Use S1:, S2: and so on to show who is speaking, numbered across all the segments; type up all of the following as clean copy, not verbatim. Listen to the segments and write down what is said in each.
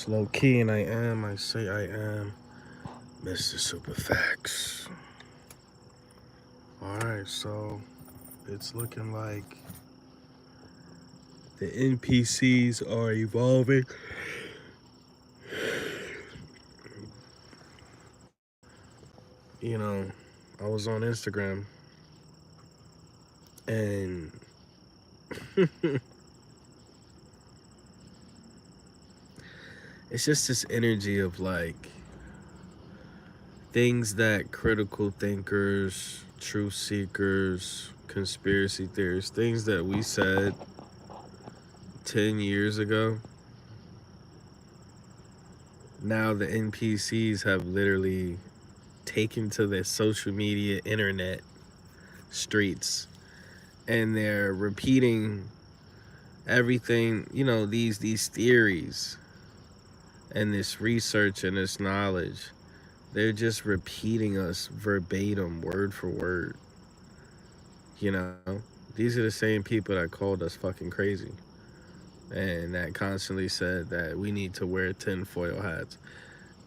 S1: It's low key, and I say I am Mr. Superfax. Alright, so it's looking like the NPCs are evolving. You know, I was on Instagram and it's just this energy of like things that critical thinkers, truth seekers, conspiracy theorists, things that we said 10 years ago, now the NPCs have literally taken to the social media internet streets, and they're repeating everything, these theories and this research and this knowledge. They're just repeating us verbatim, word for word. You know, these are the same people that called us fucking crazy and that constantly said that we need to wear tinfoil hats.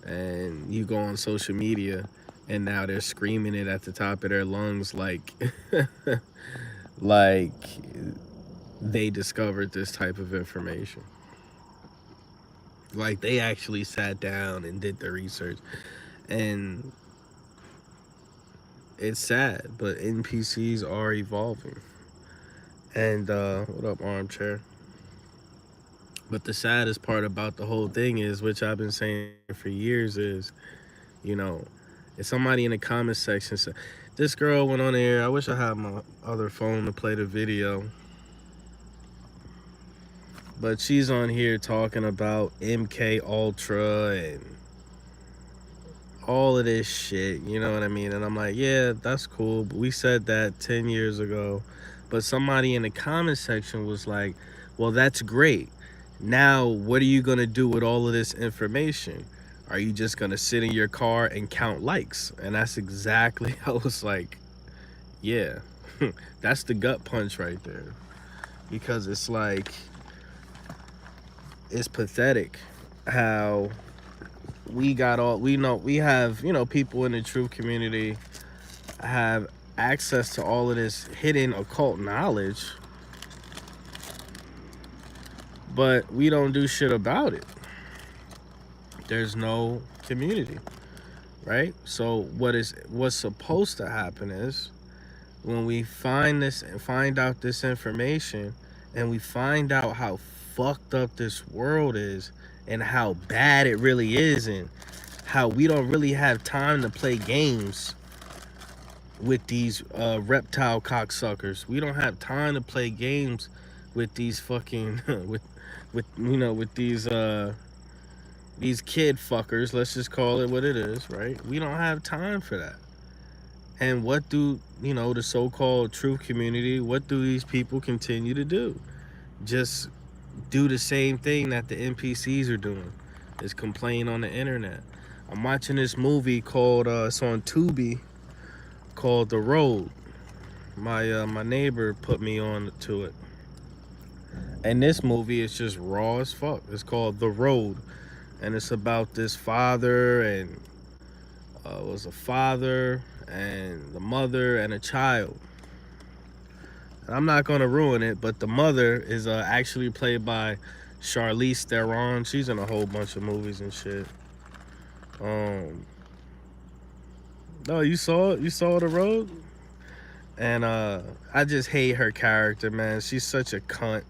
S1: And you go on social media and now they're screaming it at the top of their lungs like like they discovered this type of information. Like they actually sat down and did the research. And it's sad, but NPCs are evolving. And what up, armchair? But the saddest part about the whole thing is, which I've been saying for years, is, you know, if somebody in the comment section said, this girl went on air, I wish I had my other phone to play the video, but she's on here talking about MK Ultra and all of this shit, you know what I mean? And I'm like, yeah, that's cool, but we said that 10 years ago. But somebody in the comment section was like, well, that's great. Now, what are you going to do with all of this information? Are you just going to sit in your car and count likes? And that's exactly, I was like, yeah, that's the gut punch right there. Because it's like, it's pathetic how we have, people in the truth community have access to all of this hidden occult knowledge, but we don't do shit about it. There's no community, right? So what's supposed to happen is when we find out this information and we find out how fucked up this world is and how bad it really is and how we don't really have time to play games with these reptile cocksuckers. We don't have time to play games with these fucking with these kid fuckers. Let's just call it what it is, right? We don't have time for that. And what do the so-called truth community? What do these people continue to do? Just do the same thing that the NPCs are doing, is complain on the internet. I'm watching this movie called it's on Tubi, called The Road. My neighbor put me on to it, and this movie is just raw as fuck. It's called The Road, and it's about this father and it was a father and the mother and a child. And I'm not gonna ruin it, but the mother is actually played by Charlize Theron. She's in a whole bunch of movies and shit. No, you saw it? You saw The Road? And I just hate her character, man. She's such a cunt.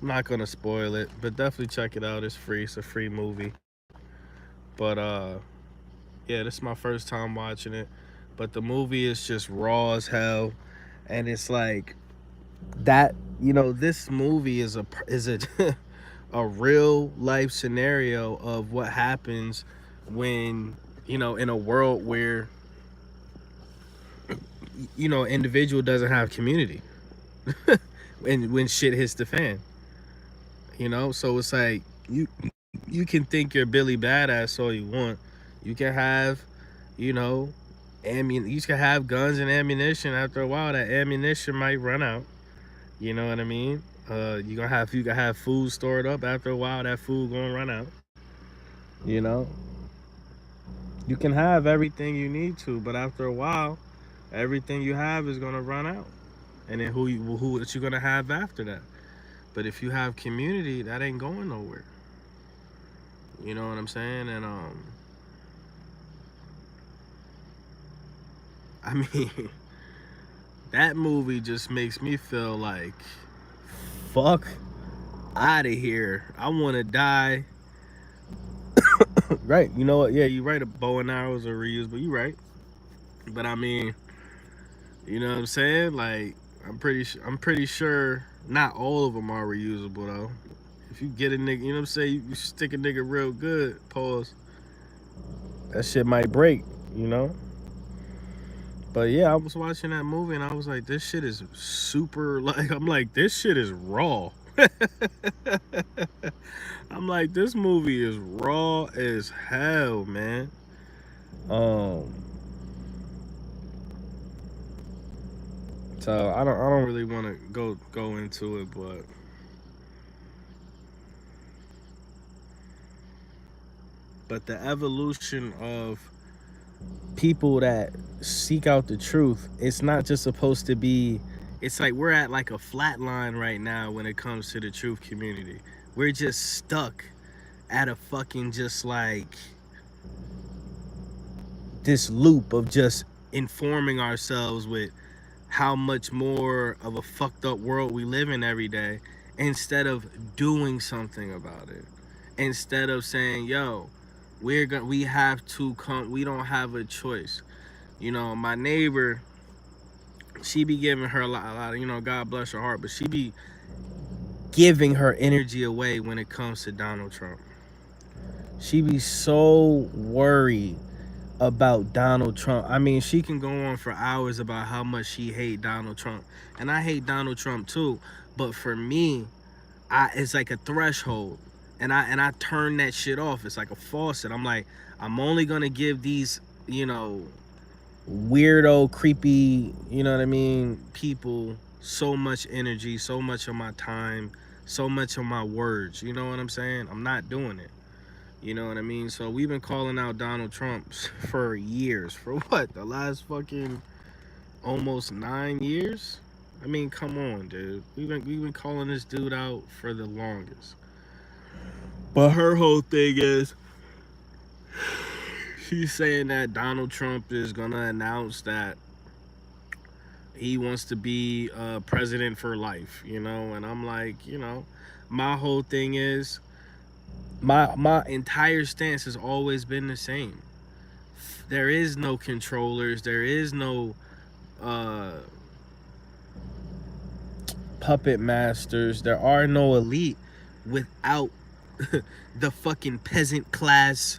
S1: I'm not gonna spoil it, but definitely check it out. It's free. It's a free movie. But yeah, this is my first time watching it. But the movie is just raw as hell, and it's like that. This movie is a a real life scenario of what happens when in a world where individual doesn't have community and when shit hits the fan. So it's like you can think you're Billy Badass all you want. You can have you can have guns and ammunition. After a while that ammunition might run out. You know what I mean? You can have food stored up. After a while that food gonna run out. You know, you can have everything you need to, but after a while, everything you have is gonna run out. And then who what you gonna have after that? But if you have community, that ain't going nowhere. You know what I'm saying? And I mean, that movie just makes me feel like fuck out of here. I want to die. Right? You know what? Yeah, you right. A bow and arrows are reused, but you right. But I mean, you know what I'm saying? Like, I'm pretty sure not all of them are reusable though. If you get a nigga, you know what I'm saying? You stick a nigga real good. Pause. That shit might break. You know. But yeah, I was watching that movie and I was like, this shit is super. Like, I'm like, this shit is raw. I'm like, this movie is raw as hell, man. Um, so I don't really want to go into it, but the evolution of people that seek out the truth, it's not just supposed to be. It's like we're at like a flat line right now when it comes to the truth community. We're just stuck at a fucking just like this loop of just informing ourselves with how much more of a fucked up world we live in every day instead of doing something about it. Instead of saying, yo, we have to come, we don't have a choice. You know, my neighbor, she be giving her a lot of, you know, God bless her heart, but she be giving her energy away when it comes to Donald Trump. She be so worried about Donald Trump. I mean, she can go on for hours about how much she hate Donald Trump. And I hate Donald Trump too. But for me, it's like a threshold. And I turn that shit off. It's like a faucet. I'm like, I'm only gonna give these, you know, weirdo, creepy, you know what I mean, people so much energy, so much of my time, so much of my words. You know what I'm saying? I'm not doing it. You know what I mean? So we've been calling out Donald Trump for years. For what? The last fucking almost 9 years? I mean, come on, dude. We've been calling this dude out for the longest. But her whole thing is she's saying that Donald Trump is gonna announce that he wants to be president for life, you know, and I'm like, you know, my whole thing is my entire stance has always been the same. There is no controllers. There is no uh, puppet masters. There are no elite without the fucking peasant class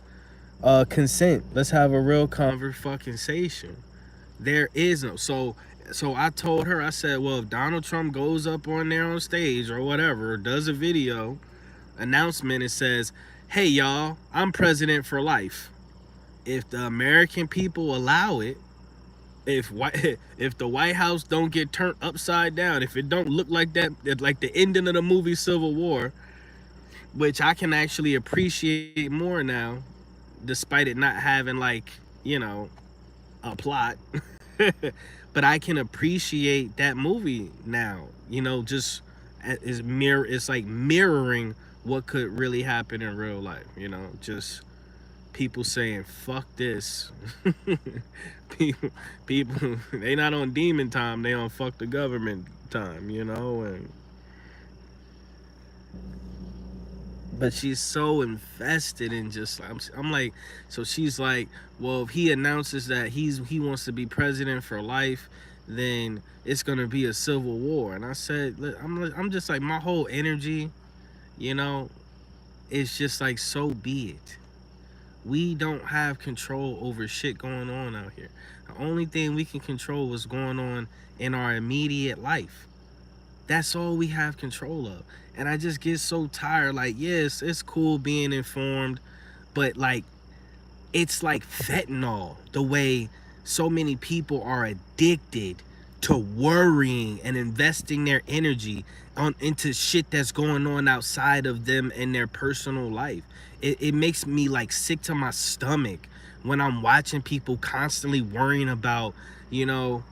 S1: consent. Let's have a real conversation. There is no. So I told her, I said, well, if Donald Trump goes up on there on stage or whatever, or does a video announcement and says, hey, y'all, I'm president for life. If the American people allow it, if the White House don't get turned upside down, if it don't look like that, like the ending of the movie Civil War, which I can actually appreciate more now, despite it not having like, you know, a plot. But I can appreciate that movie now. You know, just it's like mirroring what could really happen in real life. You know, just people saying fuck this. people they not on demon time, they on fuck the government time, you know. And but she's so invested in just I'm like, so she's like, well, if he announces that he wants to be president for life, then it's gonna be a civil war. And I said, I'm just like, my whole energy, you know, is just like, so be it. We don't have control over shit going on out here. The only thing we can control is going on in our immediate life. That's all we have control of. And I just get so tired. Like, yes, it's cool being informed, but like, it's like fentanyl, the way so many people are addicted to worrying and investing their energy on into shit that's going on outside of them and their personal life. It makes me like sick to my stomach when I'm watching people constantly worrying about, you know,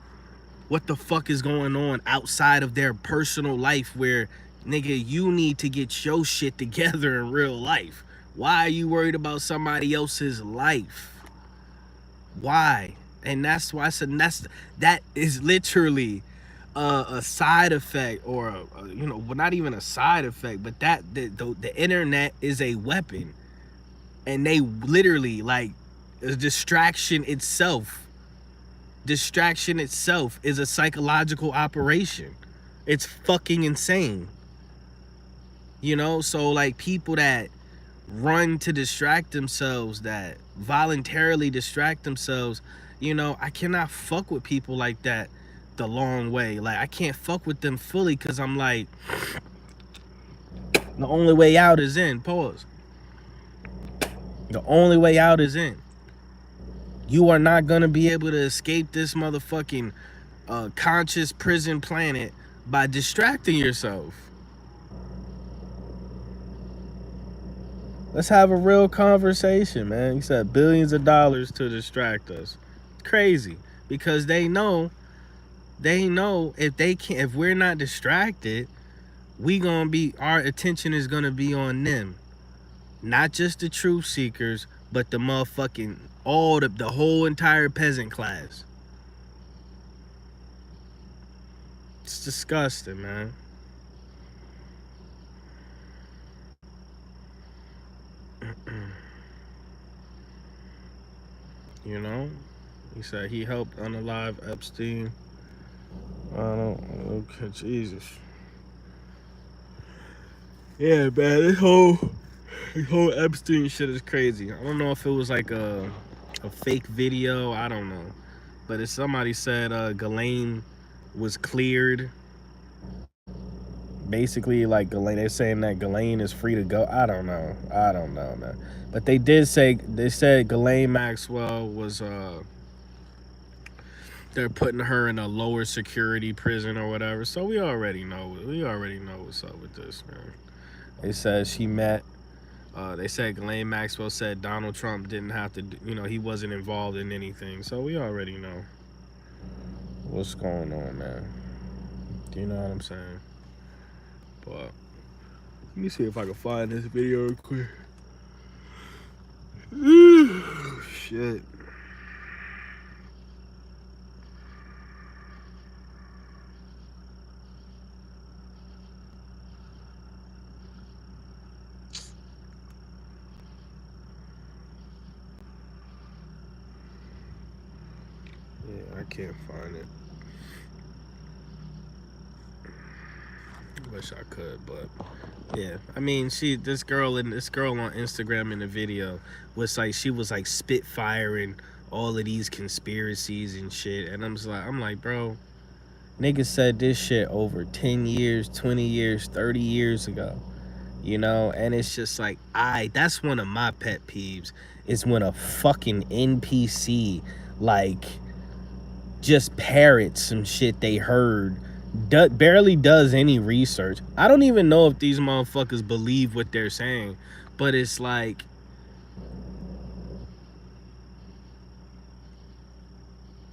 S1: what the fuck is going on outside of their personal life, where nigga, you need to get your shit together in real life. Why are you worried about somebody else's life? Why? And that's why I said that is literally a side effect, or you know, well, not even a side effect, but that the internet is a weapon, and they literally like a distraction itself. Distraction itself is a psychological operation. It's fucking insane. You know, so like people that run to distract themselves, that voluntarily distract themselves, you know, I cannot fuck with people like that the long way. Like I can't fuck with them fully, because I'm like, the only way out is in. Pause. The only way out is in. You are not gonna be able to escape this motherfucking conscious prison planet by distracting yourself. Let's have a real conversation, man. You said billions of dollars to distract us. It's crazy, because they know if they can't, if we're not distracted, we gonna be, our attention is gonna be on them. Not just the truth seekers, but the motherfucking all the whole entire peasant class. It's disgusting, man. You know? He said he helped unalive Epstein. I don't, okay, Jesus. Yeah, man, this whole Epstein shit is crazy. I don't know if it was like a fake video. I don't know, but if somebody said Ghislaine was cleared, basically like Ghislaine, they're saying that Ghislaine is free to go. I don't know, man. But they said Ghislaine Maxwell was they're putting her in a lower security prison or whatever. So we already know what's up with this, man. They said she met. They said Ghislaine Maxwell said Donald Trump didn't have to, you know, he wasn't involved in anything. So we already know what's going on, man. Do you know what I'm saying? But let me see if I can find this video real quick. Shit. Yeah, I can't find it. Wish I could, but yeah. I mean, this girl on Instagram in the video was like, she was like spitfiring all of these conspiracies and shit, and I'm like, bro, niggas said this shit over 10 years, 20 years, 30 years ago. You know, and it's just like, that's one of my pet peeves, is when a fucking NPC like just parrots some shit they heard, barely does any research. I don't even know if these motherfuckers believe what they're saying, but it's like,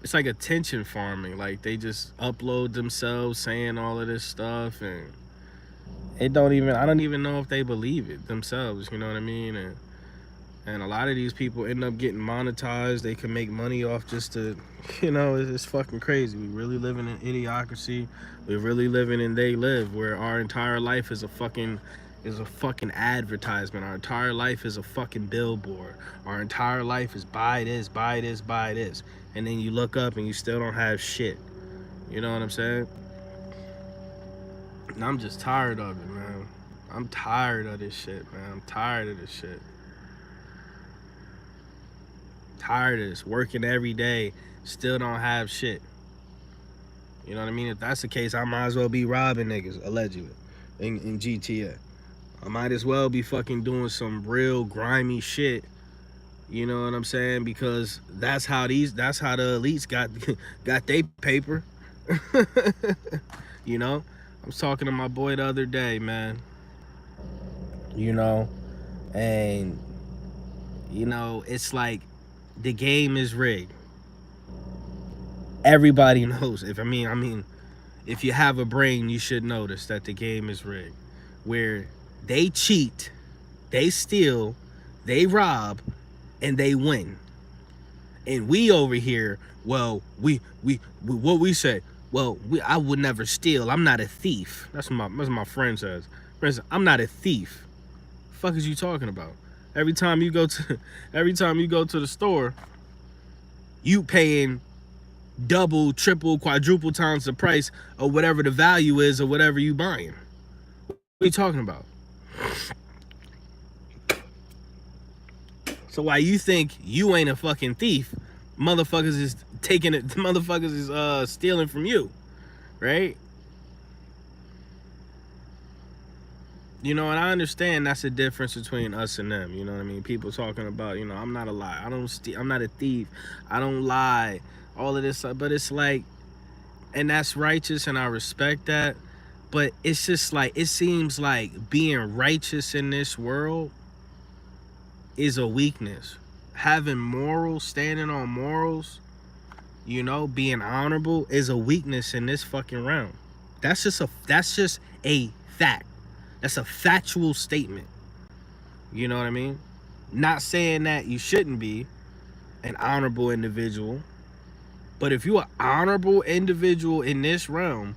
S1: it's like attention farming. Like they just upload themselves saying all of this stuff, and I don't even know if they believe it themselves, you know what I mean? And a lot of these people end up getting monetized. They can make money off just to, you know, it's fucking crazy. We really live in an idiocracy. We really living in they live, where our entire life is a fucking advertisement. Our entire life is a fucking billboard. Our entire life is buy this, buy this, buy this. And then you look up and you still don't have shit. You know what I'm saying? And I'm just tired of it, man. I'm tired of this shit, man. I'm tired of this shit. Tired of this. Working every day, still don't have shit. You know what I mean? If that's the case, I might as well be robbing niggas, allegedly, in GTA. I might as well be fucking doing some real grimy shit. You know what I'm saying? Because that's how the elites got got their paper. You know, I was talking to my boy the other day, man. You know, and it's like the game is rigged. Everybody knows. If you have a brain, you should notice that the game is rigged. Where they cheat, they steal, they rob, and they win. And we over here, well, we what we say? Well, I would never steal. I'm not a thief. That's what my friend says. Friend says, I'm not a thief. The fuck is you talking about? Every time you go to the store, you paying double, triple, quadruple times the price of whatever the value is of whatever you buying. What are you talking about? So why you think you ain't a fucking thief, motherfuckers is taking it, motherfuckers is stealing from you, right? You know, and I understand that's the difference between us and them. You know what I mean? People talking about, I'm not a lie. I'm not a thief. I don't lie. All of this stuff. But it's like, and that's righteous and I respect that. But it's just like, it seems like being righteous in this world is a weakness. Having morals, standing on morals, being honorable is a weakness in this fucking realm. That's just a fact. That's a factual statement. You know what I mean? Not saying that you shouldn't be an honorable individual, but if you're an honorable individual in this realm,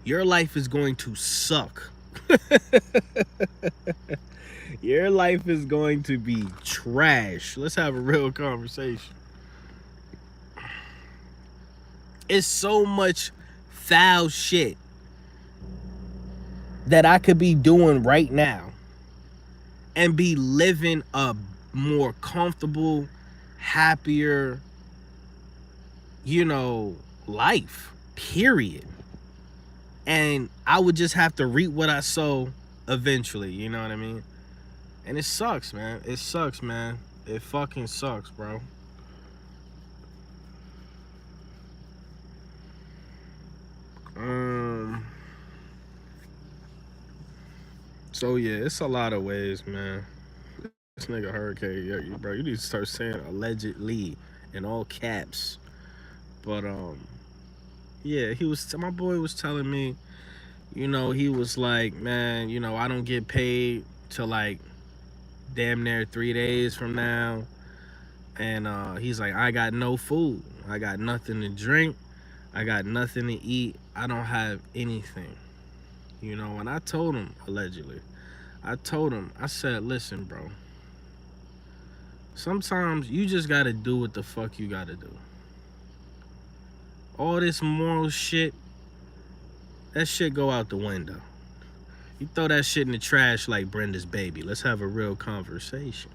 S1: your life is going to suck. Your life is going to be trash. Let's have a real conversation. It's so much foul shit that I could be doing right now and be living a more comfortable, happier, life, period. And I would just have to reap what I sow eventually, you know what I mean? And it sucks, man. It sucks, man. It fucking sucks, bro. So yeah, it's a lot of ways, man. This nigga Hurricane, bro, you need to start saying allegedly in all caps. But yeah, my boy was telling me, he was like, man, I don't get paid till like damn near 3 days from now. And he's like, I got no food. I got nothing to drink. I got nothing to eat. I don't have anything. And I told him, allegedly, I said, listen, bro, sometimes you just gotta do what the fuck you gotta do. All this moral shit, that shit go out the window. You throw that shit in the trash like Brenda's baby. Let's have a real conversation.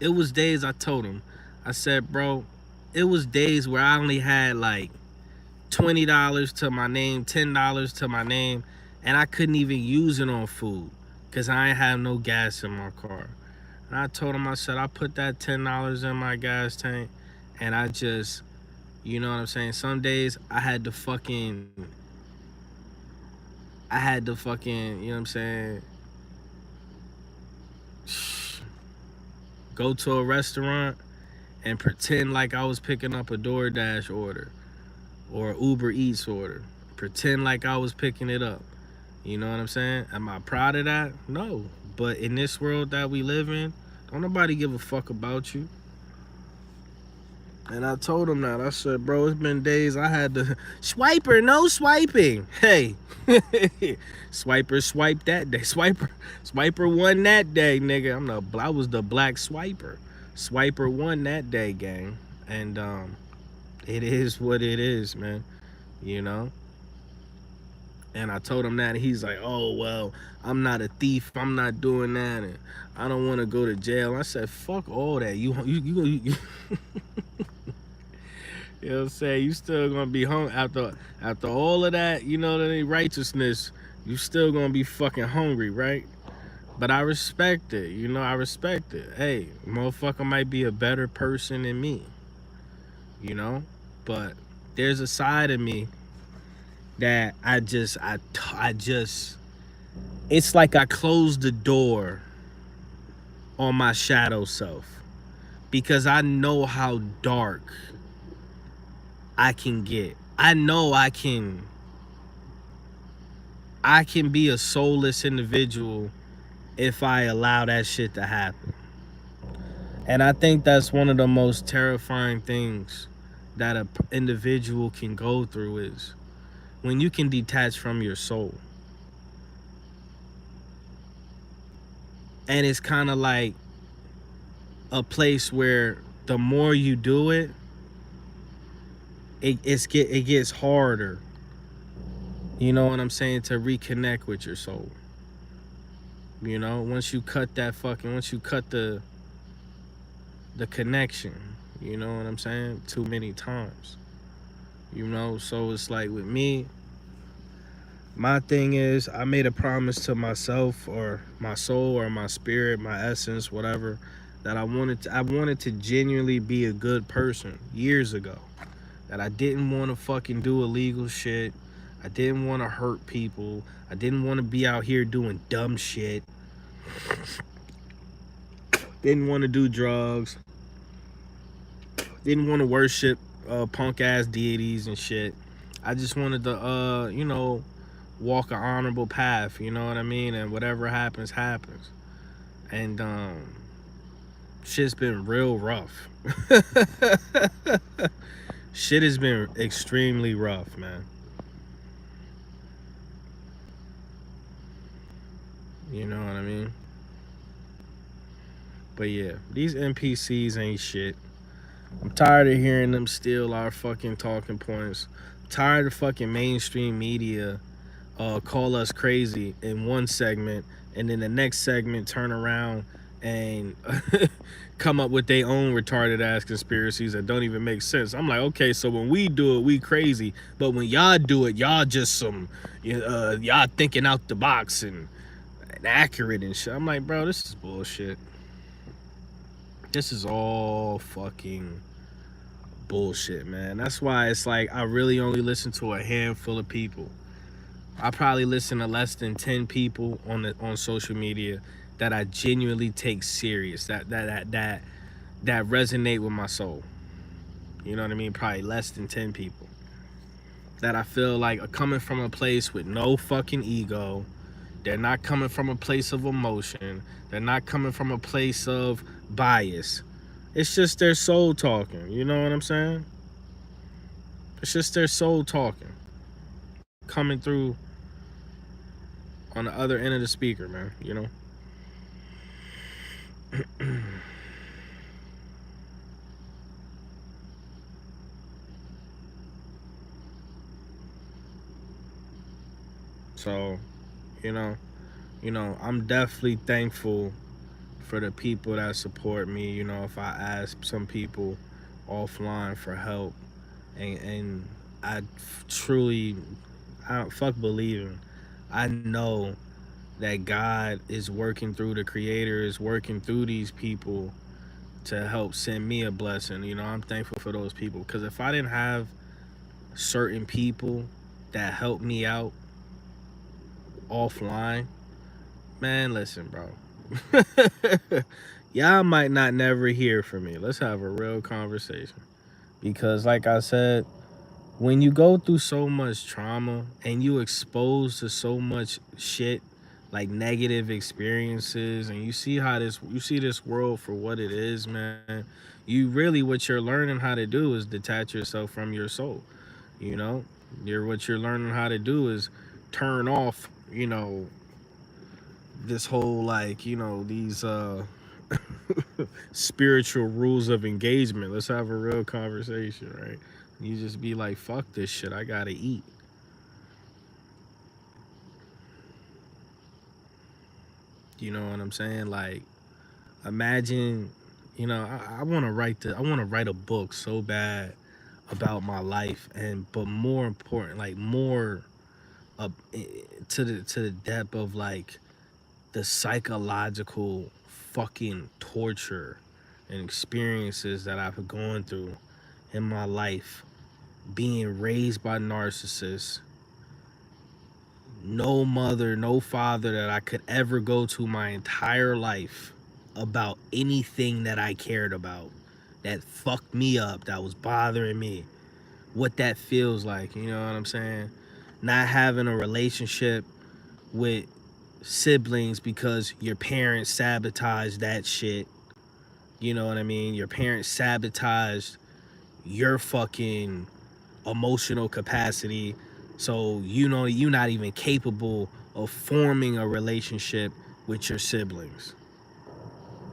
S1: It was days I told him, I said, bro, it was days where I only had like $20 to my name, $10 to my name, and I couldn't even use it on food because I ain't have no gas in my car. And I told him, I said, I put that $10 in my gas tank and I just, you know what I'm saying? Some days I had to fucking, you know what I'm saying? Go to a restaurant and pretend like I was picking up a DoorDash order or an Uber Eats order. Pretend like I was picking it up. You know what I'm saying? Am I proud of that? No. But in this world that we live in, don't nobody give a fuck about you. And I told him that. I said, bro, it's been days I had to swiper, no swiping. Hey, swiper swiped that day. Swiper won that day, nigga. I was the black swiper. Swiper won that day, gang. And it is what it is, man. And I told him that, and he's like, oh, well, I'm not a thief. I'm not doing that, and I don't want to go to jail. I said, fuck all that. You you know what I'm saying? You still gonna be home after all of that, that righteousness, you still gonna be fucking hungry, right? But I respect it, I respect it. Hey, motherfucker might be a better person than me, but there's a side of me that I just, it's like I closed the door on my shadow self because I know how dark I can get. I know I can be a soulless individual if I allow that shit to happen. And I think that's one of the most terrifying things that a individual can go through is when you can detach from your soul. And it's kind of like a place where the more you do it, it gets harder. You know what I'm saying? To reconnect with your soul. You know, once you cut the connection, you know what I'm saying? Too many times. You know, so it's like with me, my thing is I made a promise to myself or my soul or my spirit, my essence, whatever, that I wanted to genuinely be a good person years ago. That I didn't want to fucking do illegal shit. I didn't want to hurt people. I didn't want to be out here doing dumb shit. Didn't want to do drugs. Didn't want to worship punk ass deities and shit. I just wanted to walk an honorable path, you know what I mean? And whatever happens, happens. And shit's been real rough. Shit has been extremely rough, man. You know what I mean? But yeah, these NPCs ain't shit. I'm tired of hearing them steal our fucking talking points. I'm tired of fucking mainstream media call us crazy in one segment, and then the next segment turn around and come up with their own retarded ass conspiracies that don't even make sense. I'm like, okay, so when we do it, we crazy, but when y'all do it, y'all just y'all thinking out the box and accurate and shit. I'm like, bro, this is bullshit. This is all fucking bullshit, man. That's why it's like I really only listen to a handful of people. I probably listen to less than 10 people on social media that I genuinely take serious, that resonate with my soul. You know what I mean? Probably less than 10 people that I feel like are coming from a place with no fucking ego. They're not coming from a place of emotion. They're not coming from a place of bias. It's just their soul talking. You know what I'm saying? It's just their soul talking, coming through on the other end of the speaker, man. You know? So, you know, I'm definitely thankful for the people that support me. You know, if I ask some people offline for help, and I truly, I don't fuck believing. I know that God is working through the Creator, is working through these people to help send me a blessing. You know, I'm thankful for those people because if I didn't have certain people that help me out offline, man, listen, bro. Y'all might not never hear from me. Let's have a real conversation. Because like I said, when you go through so much trauma and you exposed to so much shit, like negative experiences, and you see this world for what it is, man. You really, what you're learning how to do is detach yourself from your soul. You know, what you're learning how to do is turn off, this whole like, these spiritual rules of engagement. Let's have a real conversation, right? You just be like, fuck this shit, I gotta eat. You know what I'm saying? Like, imagine, I want to write a book so bad about my life, and but more important, like more up to the depth of like the psychological fucking torture and experiences that I've gone through in my life being raised by narcissists, no mother, no father that I could ever go to my entire life about anything that I cared about that fucked me up, that was bothering me, what that feels like, you know what I'm saying? Not having a relationship with siblings because your parents sabotaged that shit. You know what I mean? Your parents sabotaged your fucking emotional capacity. So you know you're not even capable of forming a relationship with your siblings.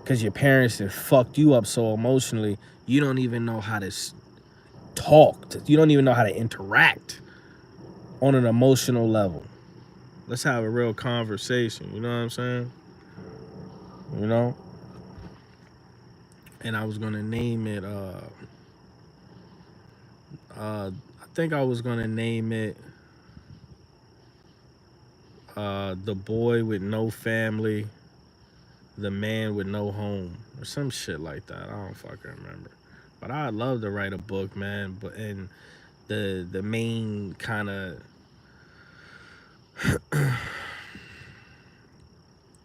S1: Cause your parents have fucked you up so emotionally, you don't even know how to talk. You don't even know how to interact on an emotional level. Let's have a real conversation. You know what I'm saying? You know. And I was gonna name it. I think I was gonna name it "The Boy with No Family, the Man with No Home," or some shit like that. I don't fucking remember. But I'd love to write a book, man. But and the main kind of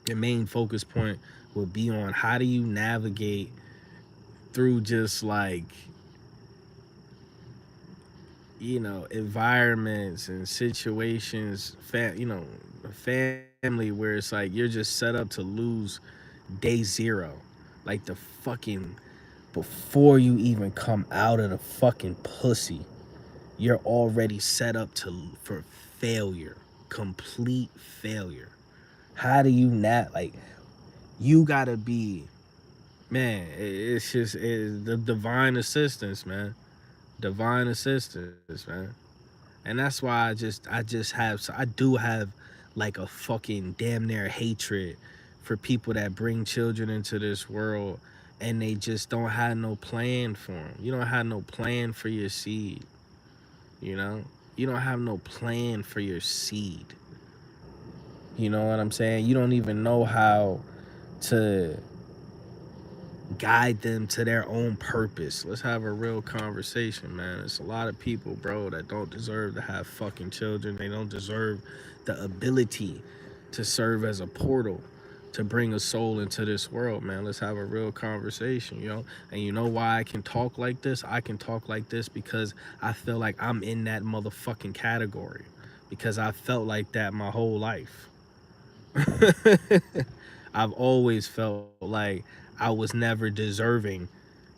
S1: the main focus point would be on how do you navigate through just like, you know, environments and situations, you know, a family where it's like you're just set up to lose day zero. Like the fucking, before you even come out of the fucking pussy, you're already set up for failure, complete failure. How do you not, like, you gotta be, man, it's just the divine assistance, man. Divine assistance, man. And that's why I do have like a fucking damn near hatred for people that bring children into this world and they just don't have no plan for them. You don't have no plan for your seed, you know? You don't have no plan for your seed. You know what I'm saying? You don't even know how to guide them to their own purpose. Let's have a real conversation, man. It's a lot of people, bro, that don't deserve to have fucking children. They don't deserve the ability to serve as a portal to bring a soul into this world, man. Let's have a real conversation, you know? And you know why I can talk like this? I can talk like this because I feel like I'm in that motherfucking category. Because I felt like that my whole life. I've always felt like I was never deserving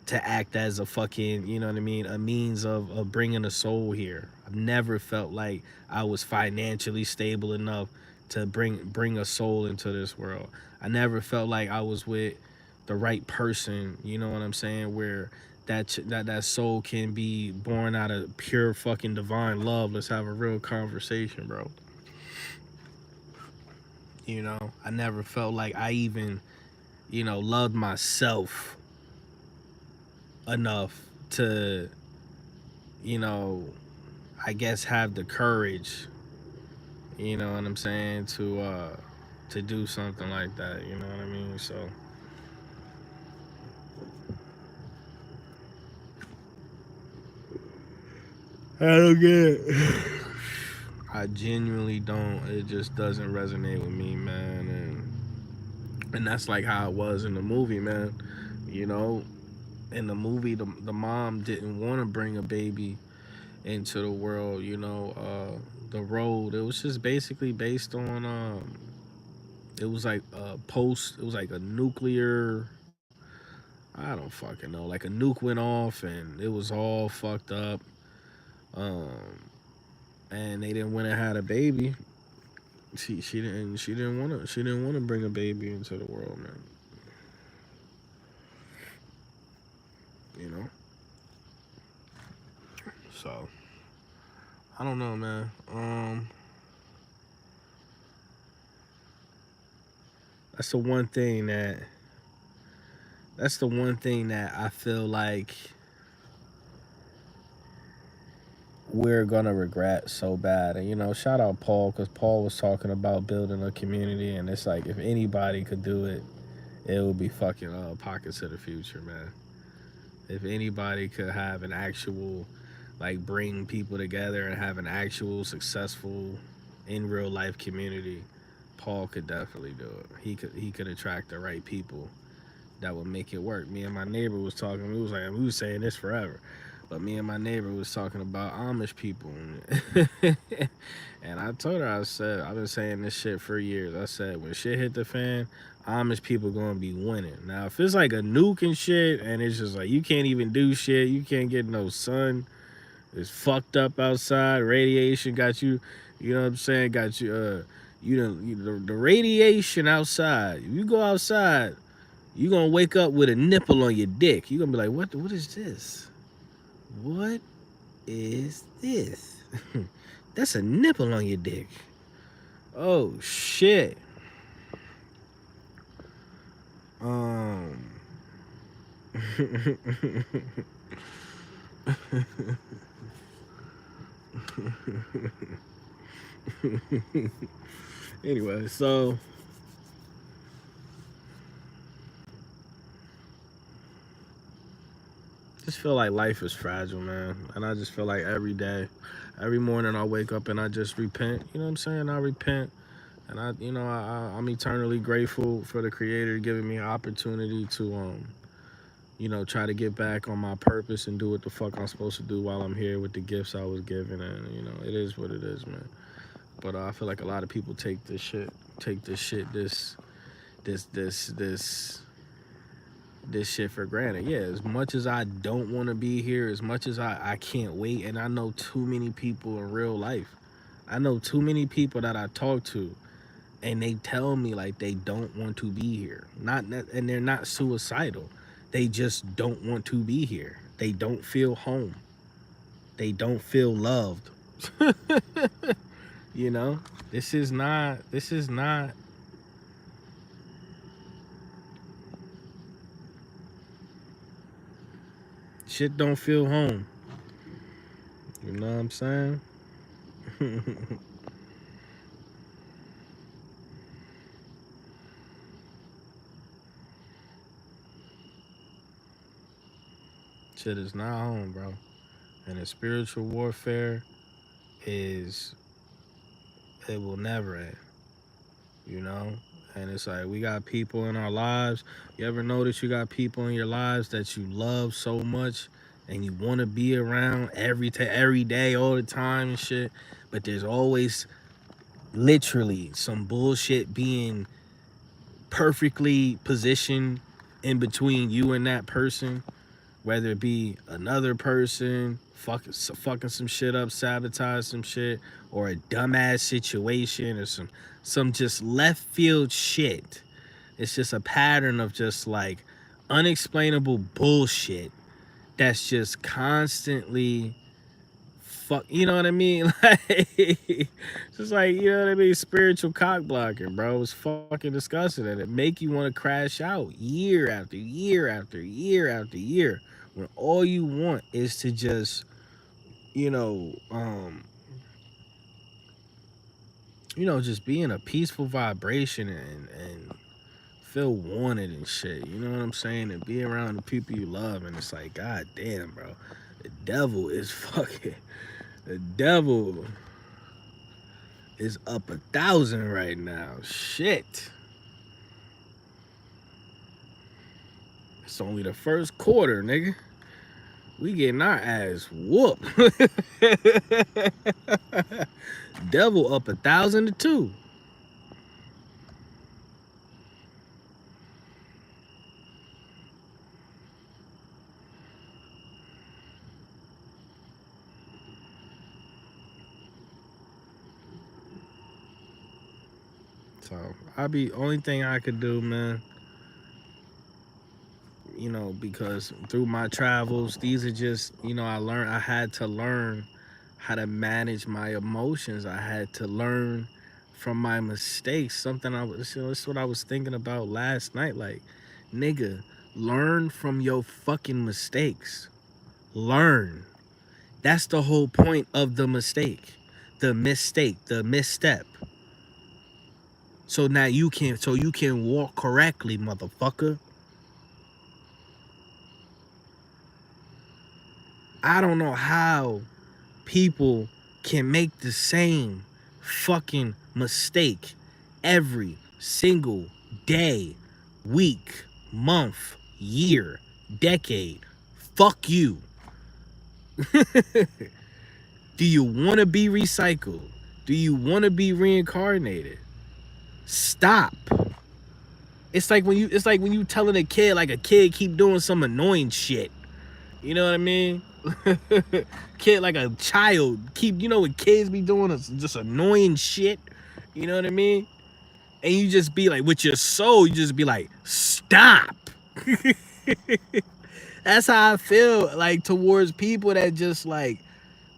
S1: to act as a fucking, you know what I mean, a means of bringing a soul here. I've never felt like I was financially stable enough to bring a soul into this world. I never felt like I was with the right person, you know what I'm saying, where that soul can be born out of pure fucking divine love. Let's have a real conversation, bro. You know, I never felt like I even, you know, loved myself enough to, you know, I guess have the courage, you know what I'm saying, to do something like that, you know what I mean? So I don't get it. I genuinely don't. It just doesn't resonate with me, man. And that's like how it was in the movie, man. You know, in the movie, the mom didn't want to bring a baby into the world, you know. The road, it was just basically based on it was like a post, it was like a nuclear, I don't fucking know, like a nuke went off and it was all fucked up. um and they didn't want to have a baby. She didn't want to bring a baby into the world, man. You know. So I don't know, man. That's the one thing that that's the one thing that I feel like we're gonna regret so bad. And you know, shout out Paul, because Paul was talking about building a community, and it's like if anybody could do it, it would be fucking Pockets of the Future, man. If anybody could have an actual like bring people together and have an actual successful in real life community, Paul could definitely do it. He could attract the right people that would make it work. Me and my neighbor was talking. We was saying this forever, but me and my neighbor was talking about Amish people, and I told her, I said, I've been saying this shit for years. I said, when shit hit the fan, Amish people gonna be winning. Now, if it's like a nuke and shit, and it's just like you can't even do shit, you can't get no sun, it's fucked up outside, radiation got you, you know what I'm saying, got you, the radiation outside. If you go outside, you gonna wake up with a nipple on your dick. You gonna be like, what is this? What is this? That's a nipple on your dick. Oh shit. Anyway, so just feel like life is fragile, man. And I just feel like every day, every morning I wake up and I just repent. You know what I'm saying? I repent. And I'm eternally grateful for the creator giving me an opportunity to try to get back on my purpose and do what the fuck I'm supposed to do while I'm here with the gifts I was given. And it is what it is, man. But I feel like a lot of people take this shit, this shit for granted. Yeah, as much as I don't want to be here, as much as I can't wait, and I know too many people in real life. I know too many people that I talk to, and they tell me like they don't want to be here. And they're not suicidal. They just don't want to be here. They don't feel home. They don't feel loved. You know? This is not shit don't feel home. You know what I'm saying? Shit is not home, bro. And the spiritual warfare is, it will never end, you know? And it's like we got people in our lives. You ever notice you got people in your lives that you love so much and you want to be around every day, all the time and shit, but there's always literally some bullshit being perfectly positioned in between you and that person, whether it be another person fucking some shit up, sabotage some shit, or a dumbass situation, or some just left field shit. It's just a pattern of just like unexplainable bullshit that's just constantly fuck, you know what I mean? Like, just like, you know what I mean? Spiritual cock blocking, bro. It's fucking disgusting. And it make you want to crash out year after year after year after year when all you want is to just, you know, um, just be in a peaceful vibration and feel wanted and shit. You know what I'm saying? And be around the people you love. And it's like, God damn, bro. The devil is fucking, the devil is up 1,000 right now. Shit. It's only the first quarter, nigga. We getting our ass whooped. Devil up 1,000 to 2. So only thing I could do, man, because through my travels, these are just, I had to learn how to manage my emotions. I had to learn from my mistakes. This is what I was thinking about last night. Like, nigga, learn from your fucking mistakes. Learn. That's the whole point of the mistake. The mistake, the misstep. So now you can walk correctly, motherfucker. I don't know how people can make the same fucking mistake every single day, week, month, year, decade. Fuck you. Do you want to be recycled? Do you want to be reincarnated? Stop. It's like when you telling a kid, like, a kid keep doing some annoying shit. You know what I mean? Kid, like a child, keep, what kids be doing is just annoying shit. You know what I mean? And you just be like, with your soul, you just be like, stop. That's how I feel, like, towards people that just, like,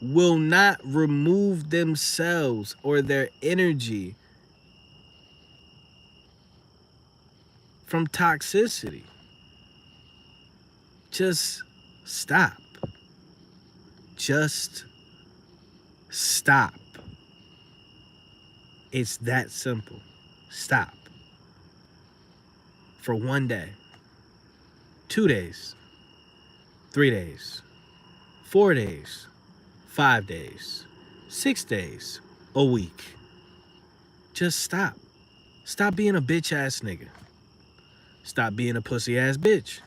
S1: will not remove themselves or their energy from toxicity. Just stop. Just stop. It's that simple. Stop. For 1 day, 2 days, 3 days, 4 days, 5 days, 6 days, a week. Just stop. Stop being a bitch ass nigga. Stop being a pussy ass bitch.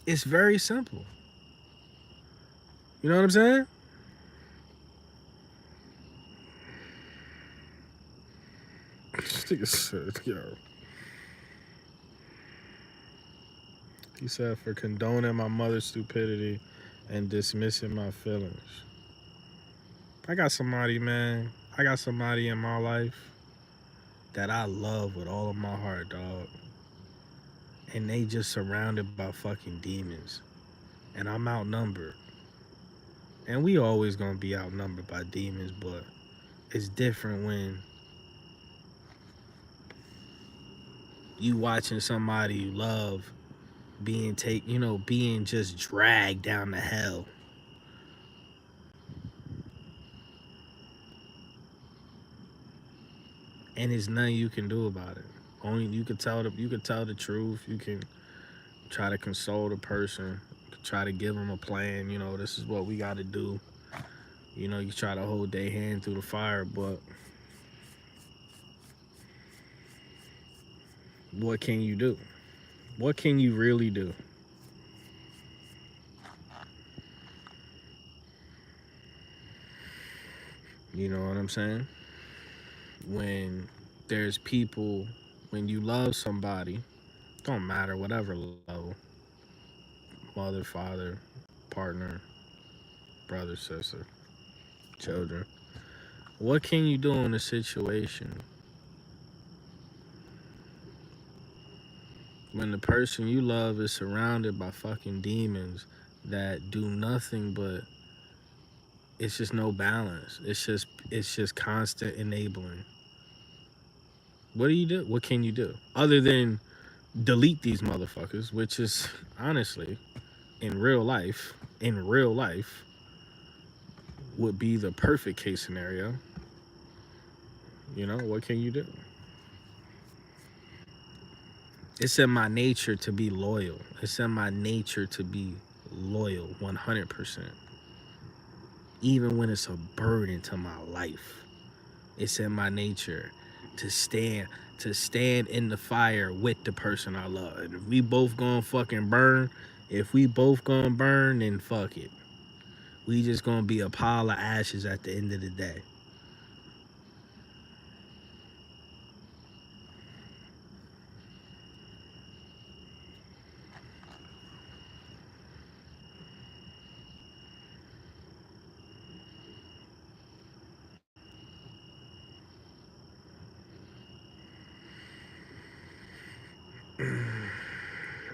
S1: It's very simple. You know what I'm saying? This nigga said, yo. He said, for condoning my mother's stupidity and dismissing my feelings. I got somebody, man. I got somebody in my life that I love with all of my heart, dog. And they just surrounded by fucking demons. And I'm outnumbered. And we always gonna be outnumbered by demons, but it's different when you watching somebody you love being being just dragged down to hell. And there's nothing you can do about it. Only you can tell the truth. You can try to console the person, try to give them a plan. This is what we got to do. You try to hold their hand through the fire, but what can you do? What can you really do? You know what I'm saying? When there's people, when you love somebody, don't matter whatever level, mother, father, partner, brother, sister, children. What can you do in a situation when the person you love is surrounded by fucking demons that do nothing but, it's just no balance. It's just constant enabling. What do you do? What can you do? Other than delete these motherfuckers, which is honestly in real life would be the perfect case scenario. What can you do? It's in my nature to be loyal. It's in my nature to be loyal 100%. Even when it's a burden to my life. It's in my nature to stand in the fire with the person I love. And if we both gonna fucking burn, then fuck it. We just gonna be a pile of ashes at the end of the day.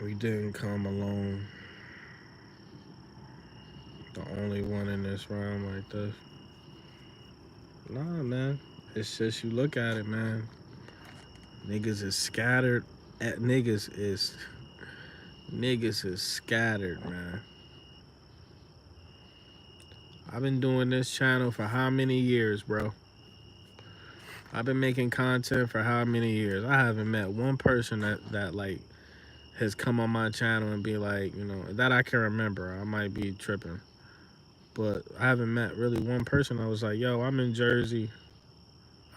S1: We didn't come alone. The only one in this realm like this. Nah, man. It's just, you look at it, man. Niggas is scattered. Niggas is scattered, man. I've been doing this channel for how many years, bro? I've been making content for how many years? I haven't met one person that like has come on my channel and be like, that I can remember. I might be tripping, but I haven't met really one person. I was like, yo, I'm in Jersey.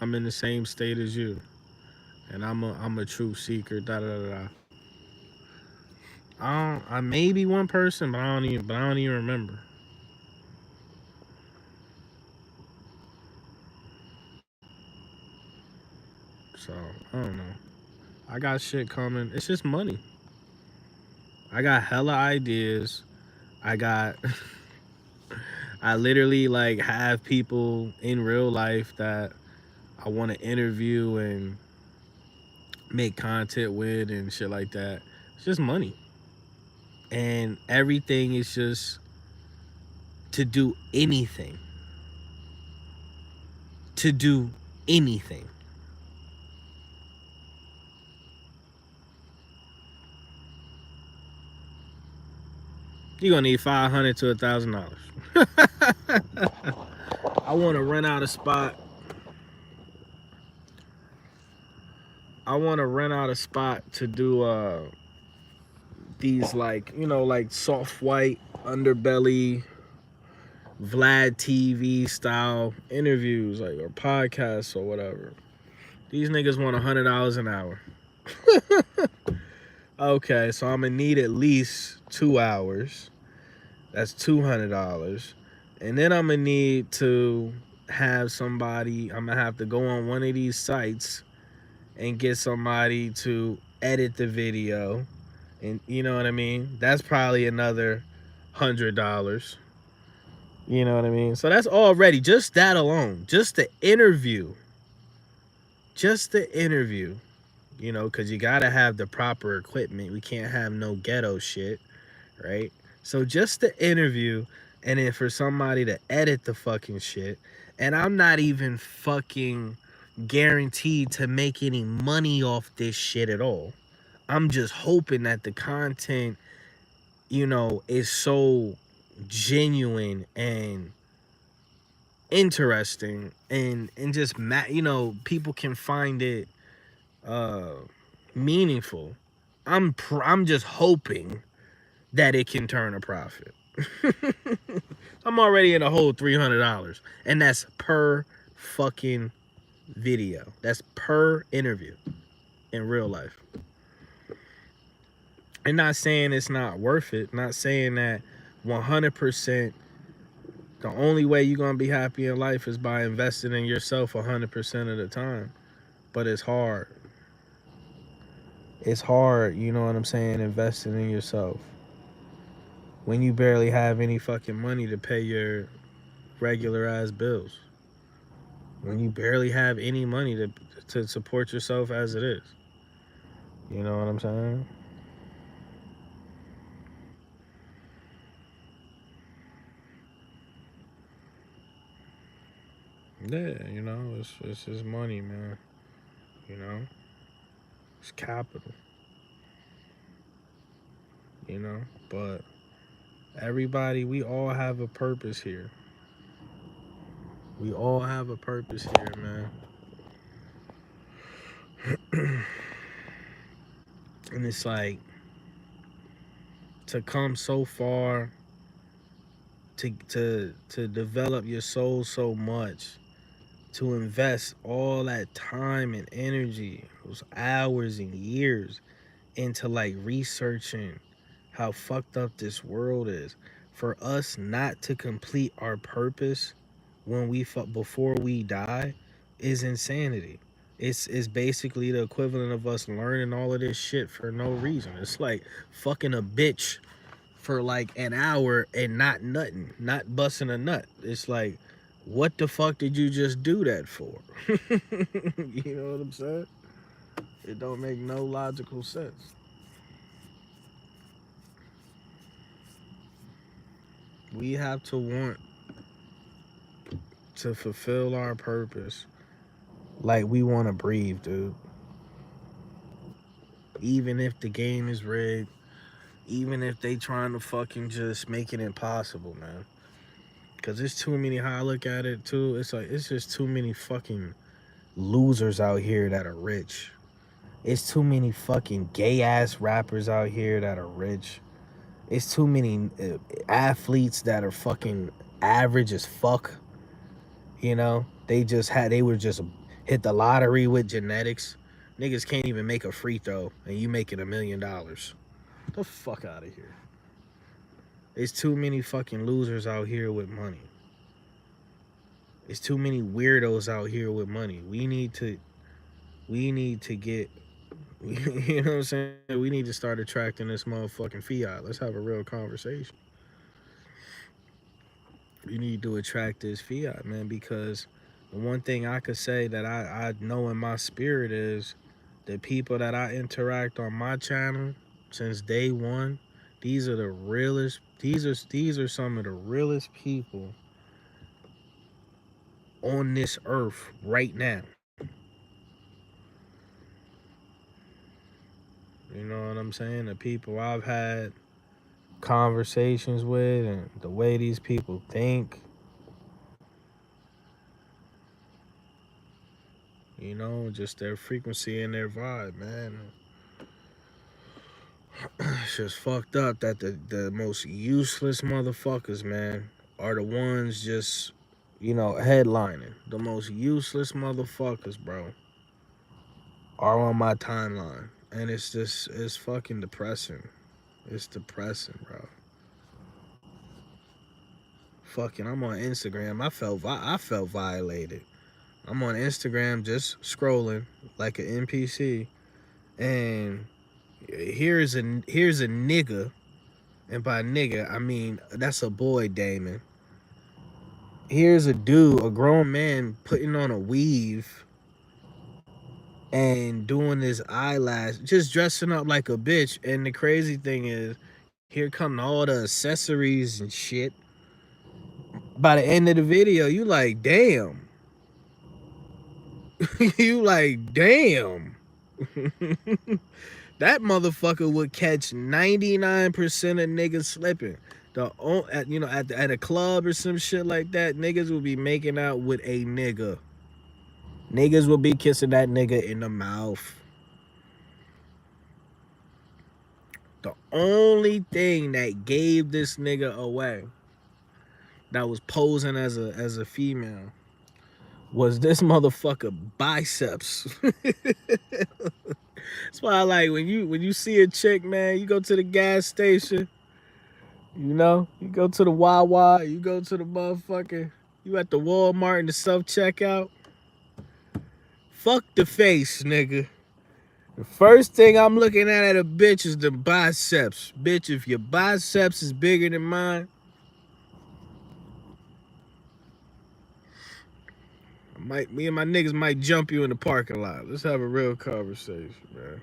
S1: I'm in the same state as you, and I'm a truth seeker. Da da da da. I maybe one person, but I don't even remember. So I don't know. I got shit coming. It's just money. I got hella ideas. I got I literally like have people in real life that I want to interview and make content with and shit like that. It's just money. And everything is just to do anything. To do anything. You're gonna need $500 to $1,000. I want to rent out a spot. I want to rent out a spot to do these like like soft white underbelly Vlad TV style interviews, like, or podcasts or whatever. These niggas want $100 an hour. Okay, so I'm gonna need at least 2 hours. That's $200, and then I'm gonna need to have somebody. I'm gonna have to go on one of these sites and get somebody to edit the video, and you know what I mean. That's probably another $100. You know what I mean? So that's already just that alone, just the interview, just the interview. Because you gotta have the proper equipment. We can't have no ghetto shit, right? So just the interview, and then for somebody to edit the fucking shit, and I'm not even fucking guaranteed to make any money off this shit at all. I'm just hoping that the content, is so genuine and interesting and just people can find it uh meaningful. I'm just hoping that it can turn a profit. I'm already in a whole $300, and that's per fucking video. That's per interview in real life. And not saying it's not worth it. Not saying that 100% the only way you're gonna be happy in life is by investing in yourself 100% of the time. But it's hard. It's hard, you know what I'm saying, investing in yourself when you barely have any fucking money to pay your regular ass bills. When you barely have any money to support yourself as it is. You know what I'm saying? Yeah, it's just money, man. You know? It's capital. But everybody, we all have a purpose here. We all have a purpose here, man. And it's like to come so far, to develop your soul so much, to invest all that time and energy, those hours and years into like researching how fucked up this world is, for us not to complete our purpose when before we die, is insanity. It's basically the equivalent of us learning all of this shit for no reason. It's like fucking a bitch for like an hour and not nothing, not busting a nut. It's like, what the fuck did you just do that for? You know what I'm saying? It don't make no logical sense. We have to want to fulfill our purpose like we want to breathe, dude. Even if the game is rigged, even if they trying to fucking just make it impossible, man. Cause it's too many. How I look at it too, it's like it's just too many fucking losers out here that are rich. It's too many fucking gay ass rappers out here that are rich. It's too many athletes that are fucking average as fuck. You know, they were just hit the lottery with genetics. Niggas can't even make a free throw, and you making $1 million. The fuck out of here. There's too many fucking losers out here with money. There's too many weirdos out here with money. We need to get, you know what I'm saying? We need to start attracting this motherfucking fiat. Let's have a real conversation. We need to attract this fiat, man, because the one thing I could say that I know in my spirit is the people that I interact on my channel since day one, these are the realest, these are some of the realest people on this earth right now. You know what I'm saying? The people I've had conversations with and the way these people think, you know, just their frequency and their vibe, man. It's just fucked up that the most useless motherfuckers, man, are the ones just, you know, headlining. The most useless motherfuckers, bro, are on my timeline. And it's just, it's fucking depressing. It's depressing, bro. Fucking, I'm on Instagram. I felt violated. I'm on Instagram just scrolling like an NPC, and here's a nigga, and by nigga I mean that's a boy, Damon. Here's a dude, a grown man, putting on a weave and doing his eyelash, just dressing up like a bitch. And the crazy thing is, here come all the accessories and shit. By the end of the video, you like, damn. You like, damn. That motherfucker would catch 99% of niggas slipping. You know, at a club or some shit like that, niggas will be making out with a nigga. Niggas will be kissing that nigga in the mouth. The only thing that gave this nigga away, that was posing as a female, was this motherfucker biceps. That's why I like when you see a chick, man, you go to the gas station, you know, you go to the Wawa, you go to the motherfucker, you at the Walmart in the self-checkout. Fuck the face, nigga. The first thing I'm looking at a bitch is the biceps. Bitch, if your biceps is bigger than mine, me and my niggas might jump you in the parking lot. Let's have a real conversation, man.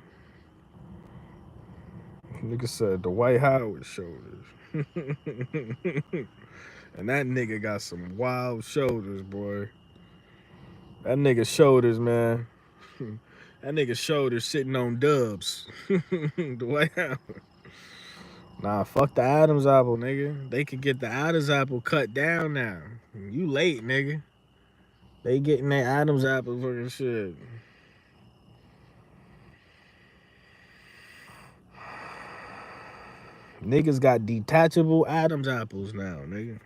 S1: Nigga said the White Howard shoulders. And that nigga got some wild shoulders, boy. That nigga shoulders, man. That nigga shoulders sitting on dubs. The White Howard. Nah, fuck the Adam's apple, nigga. They could get the Adam's apple cut down now. You late, nigga. They getting that Adam's apple fucking shit. Niggas got detachable Adam's apples now, nigga.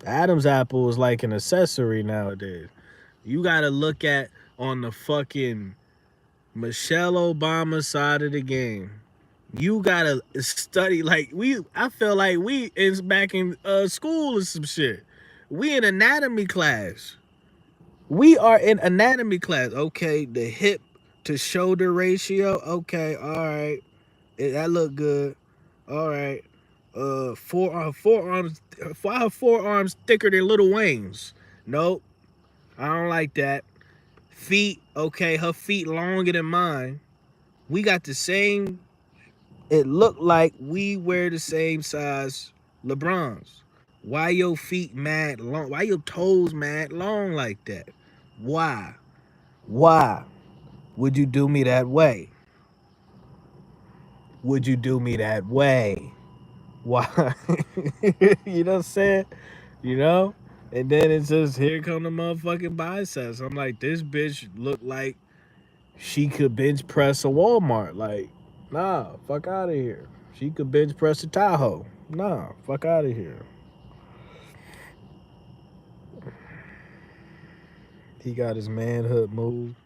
S1: Adam's apple is like an accessory nowadays. You gotta look at on the fucking Michelle Obama side of the game. You gotta study like I feel like we is back in school or some shit. We in anatomy class. We are in anatomy class. Okay, the hip to shoulder ratio. Okay, all right. That look good. All right. Forearms. Why her forearms thicker than Little Wayne's? Nope. I don't like that. Feet. Okay, her feet longer than mine. We got the same. It looked like we wear the same size LeBrons. Why your feet mad long? Why your toes mad long like that? Why? Why would you do me that way? Would you do me that way? Why? You know what I'm saying? You know? And then it's just, here come the motherfucking biceps. I'm like, this bitch look like She could bench press a Walmart. Like, nah, fuck out of here. She could bench press a Tahoe. Nah, fuck out of here. He got his manhood moved.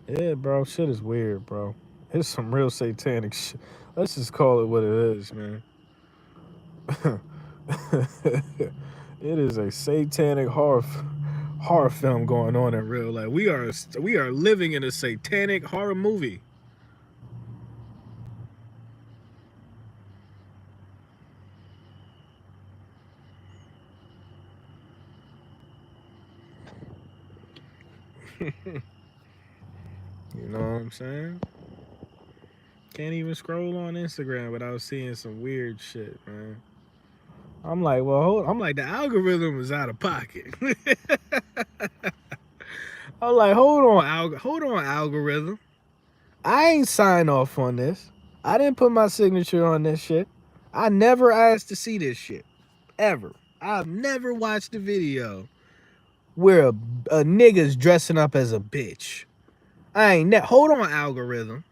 S1: Yeah, bro, shit is weird, bro. It's some real satanic shit. Let's just call it what it is, man. It is a satanic horror film going on in real life. We are living in a satanic horror movie. You know what I'm saying? Can't even scroll on Instagram without seeing some weird shit, man. I'm like, well, I'm like, the algorithm is out of pocket. I'm like, hold on, algorithm. I ain't signed off on this. I didn't put my signature on this shit. I never asked to see this shit. Ever. I've never watched a video where a nigga's dressing up as a bitch. Hold on, algorithm.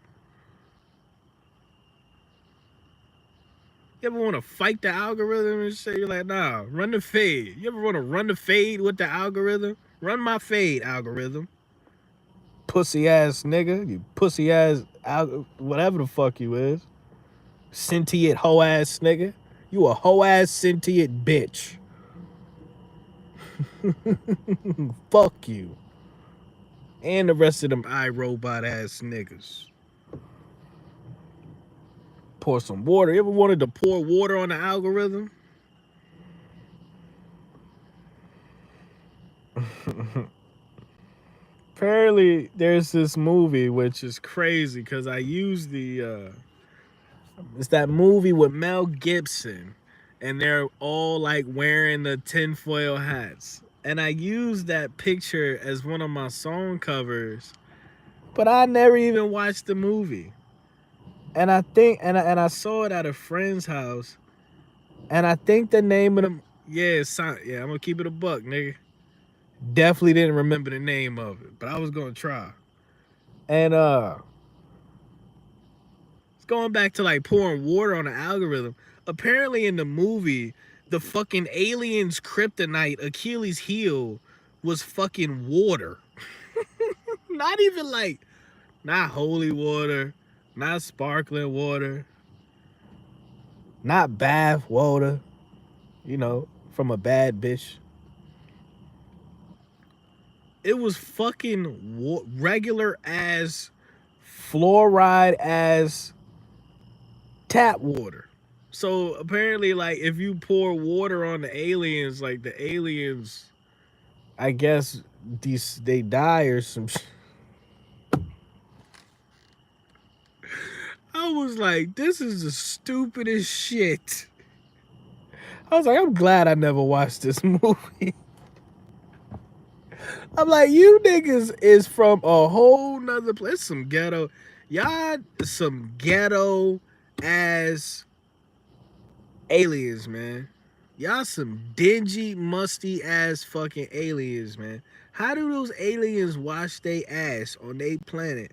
S1: You ever want to fight the algorithm and shit? You're like, nah, run the fade. You ever want to run the fade with the algorithm? Run my fade, algorithm. Pussy ass nigga. You pussy ass, whatever the fuck you is. Sentient hoe ass nigga. You a hoe ass sentient bitch. Fuck you. And the rest of them iRobot ass niggas. Pour some water. You ever wanted to pour water on the algorithm? Apparently, there's this movie which is crazy because I use it's that movie with Mel Gibson, and they're all like wearing the tinfoil hats. And I used that picture as one of my song covers, but I never even watched the movie. And I think, and I saw it at a friend's house, and I think the name of them, yeah, I'm gonna keep it a buck, nigga. Definitely didn't remember the name of it, but I was gonna try. And it's going back to like pouring water on an algorithm. Apparently in the movie, the fucking alien's kryptonite Achilles heel was fucking water. Not even like, not holy water, not sparkling water, not bath water, you know, from a bad bitch. It was fucking regular ass, fluoride ass tap water. So apparently, like, if you pour water on the aliens, like the aliens, I guess they die or some. I was like, this is the stupidest shit. I was like, I'm glad I never watched this movie. I'm like, you niggas is from a whole nother place. Some ghetto, y'all, some ghetto ass aliens, man. Y'all some dingy, musty ass fucking aliens, man. How do those aliens wash their ass on their planet?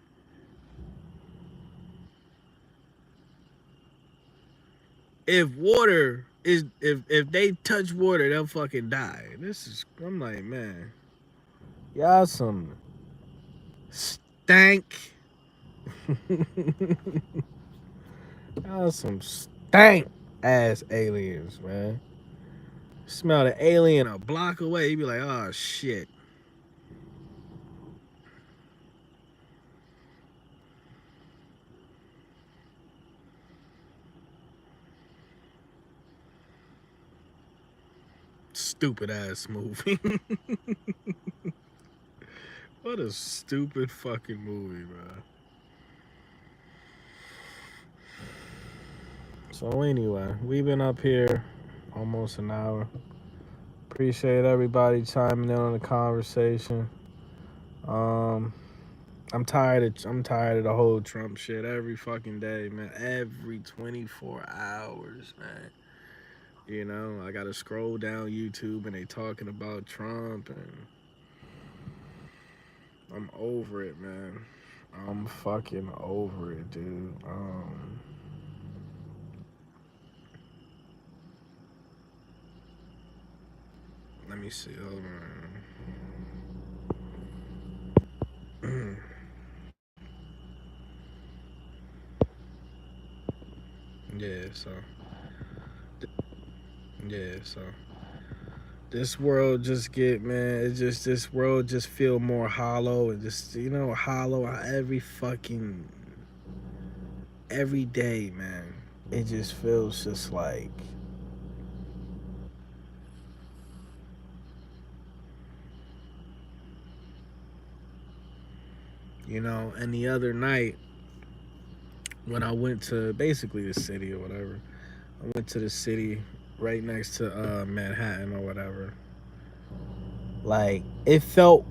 S1: If water is if they touch water, they'll fucking die. I'm like, man, y'all some stank. Y'all some stank ass aliens, man. Smell the alien a block away, you be like, oh shit. Stupid ass movie. What a stupid fucking movie, bro. So anyway, we've been up here almost an hour. Appreciate everybody chiming in on the conversation. Um, I'm tired of the whole Trump shit every fucking day, man. Every 24 hours, man. You know, I gotta scroll down YouTube and they talking about Trump and I'm over it, man. I'm fucking over it, dude. Let me see. Hold on. Yeah, so yeah, so this world just get, man, it's just this world just feel more hollow and just, hollow every fucking every day, man. It just feels just like, and the other night when I went to basically the city or whatever, I went to the city right next to Manhattan or whatever. Like it felt,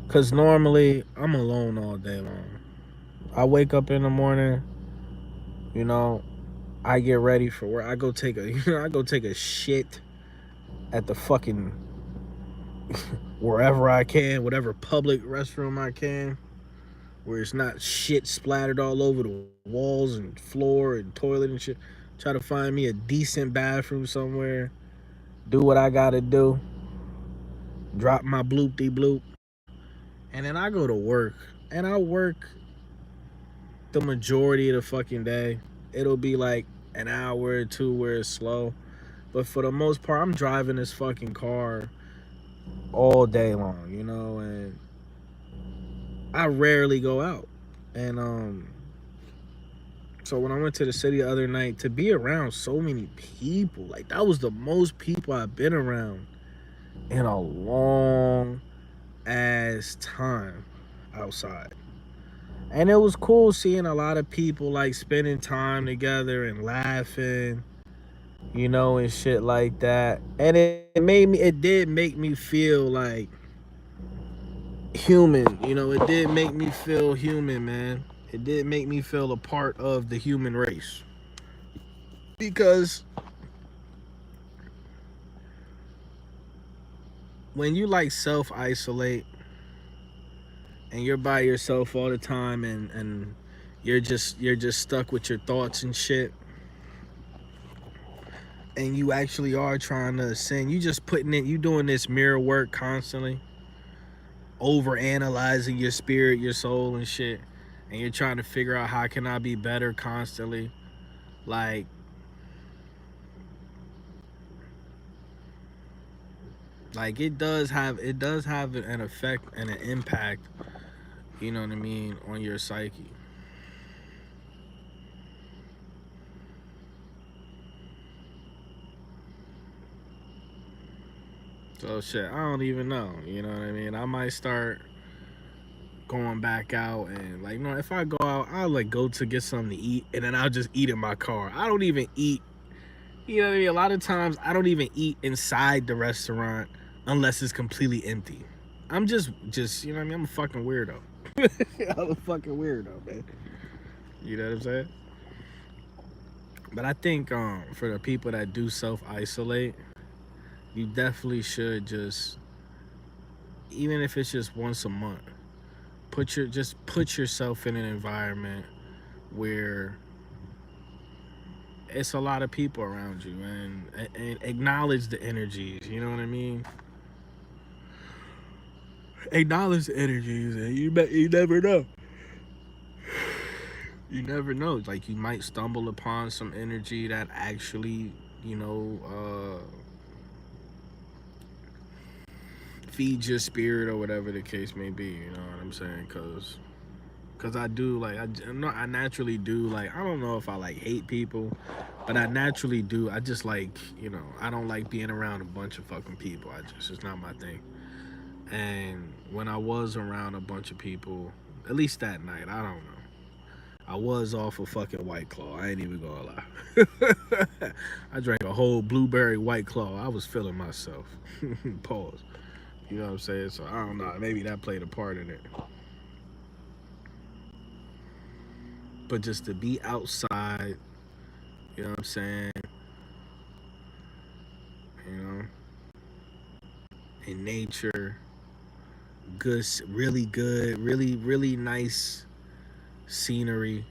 S1: cause normally I'm alone all day long. I wake up in the morning, you know, I get ready for work. I go take a I go take a shit at the fucking wherever I can, whatever public restroom I can, where it's not shit splattered all over the walls and floor and toilet and shit. Try to find me a decent bathroom somewhere. Do what I gotta do. Drop my bloop de bloop. And then I go to work. And I work the majority of the fucking day. It'll be like an hour or two where it's slow. But for the most part, I'm driving this fucking car all day long, and I rarely go out. And so when I went to the city the other night, to be around so many people, like that was the most people I've been around in a long ass time outside. And it was cool seeing a lot of people like spending time together and laughing, and shit like that. And it did make me feel like human. It did make me feel human, man. It did make me feel a part of the human race. Because when you like self isolate and you're by yourself all the time, and you're just stuck with your thoughts and shit, and you actually are trying to ascend, you just putting it, you doing this mirror work constantly, over analyzing your spirit, your soul and shit, and you're trying to figure out how can I be better constantly. Like it does have an effect and an impact, you know what I mean, on your psyche. So shit, I don't even know, you know what I mean. I might start going back out, and like, no, if I go out, I'll like go to get something to eat, and then I'll just eat in my car. I don't even eat, you know what I mean. A lot of times I don't even eat inside the restaurant unless it's completely empty. I'm just you know what I mean. I'm a fucking weirdo. I'm a fucking weirdo, man. You know what I'm saying? But I think for the people that do self isolate, you definitely should just, even if it's just once a month, put yourself in an environment where it's a lot of people around you, and acknowledge the energies. You know what I mean? Acknowledge the energies, and you never know. You never know. Like you might stumble upon some energy that actually, you know, feeds your spirit or whatever the case may be. You know what I'm saying? Cause I do like I naturally do like, I don't know if I like hate people, but I naturally do. I just like, I don't like being around a bunch of fucking people. It's not my thing. And when I was around a bunch of people, at least that night, I don't know, I was off a fucking White Claw. I ain't even gonna lie. I drank a whole blueberry White Claw. I was feeling myself. Pause. You know what I'm saying? So I don't know. Maybe that played a part in it. But just to be outside, you know what I'm saying? You know, in nature, good, really good, really nice scenery,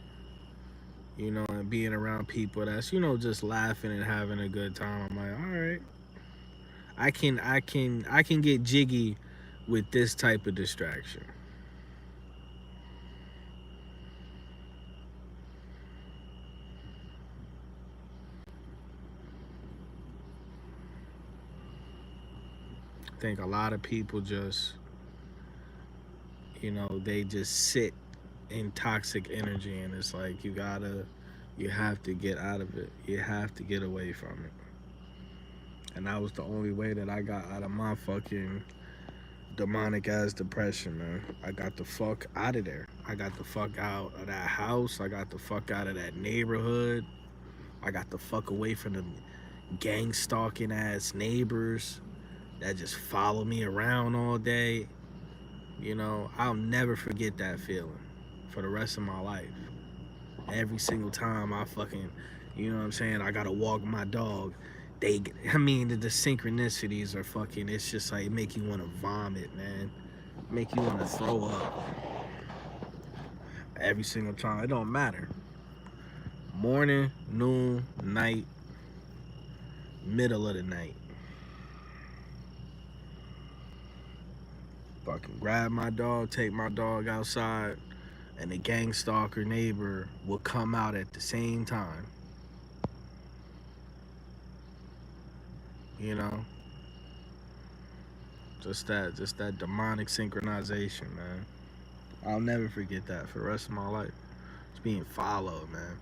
S1: you know, and being around people that's, you know, just laughing and having a good time. I'm like, all right, I can get jiggy with this type of distraction. I think a lot of people just, you know, they just sit in toxic energy, and it's like you have to get out of it. You have to get away from it. And that was the only way that I got out of my fucking demonic ass depression, man. I got the fuck out of there. I got the fuck out of that house. I got the fuck out of that neighborhood. I got the fuck away from the gang stalking ass neighbors that just follow me around all day. You know, I'll never forget that feeling for the rest of my life. Every single time I fucking, you know what I'm saying, I gotta walk my dog. I mean, the synchronicities are fucking, it's just like, make you wanna vomit, man. Make you wanna throw up every single time. It don't matter. Morning, noon, night, middle of the night. Fucking grab my dog, take my dog outside, and the gang stalker neighbor will come out at the same time. You know? Just that demonic synchronization, man. I'll never forget that for the rest of my life. It's being followed, man.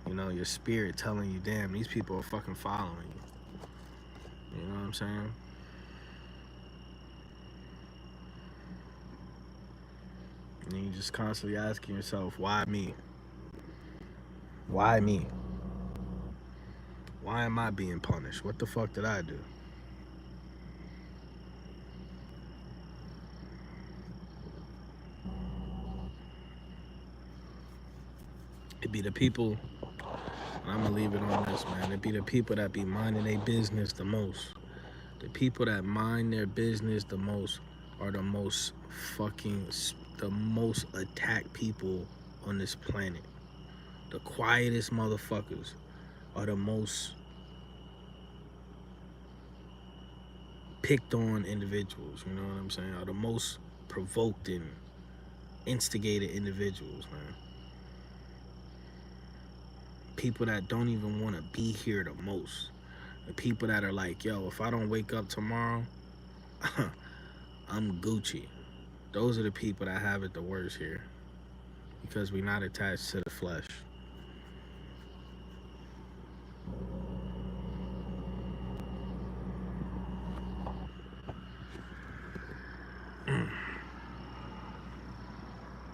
S1: You know, your spirit telling you, damn, these people are fucking following you. You know what I'm saying? And you just constantly asking yourself, why me? Why me? Why am I being punished? What the fuck did I do? It be the people, and I'm gonna leave it on this, man. It be the people that be minding their business the most. The people that mind their business the most are the most fucking, the most attacked people on this planet. The quietest motherfuckers are the most picked on individuals, you know what I'm saying? Are the most provoked and instigated individuals, man. People that don't even want to be here the most. The people that are like, yo, if I don't wake up tomorrow, I'm Gucci. Those are the people that have it the worst here because we're not attached to the flesh.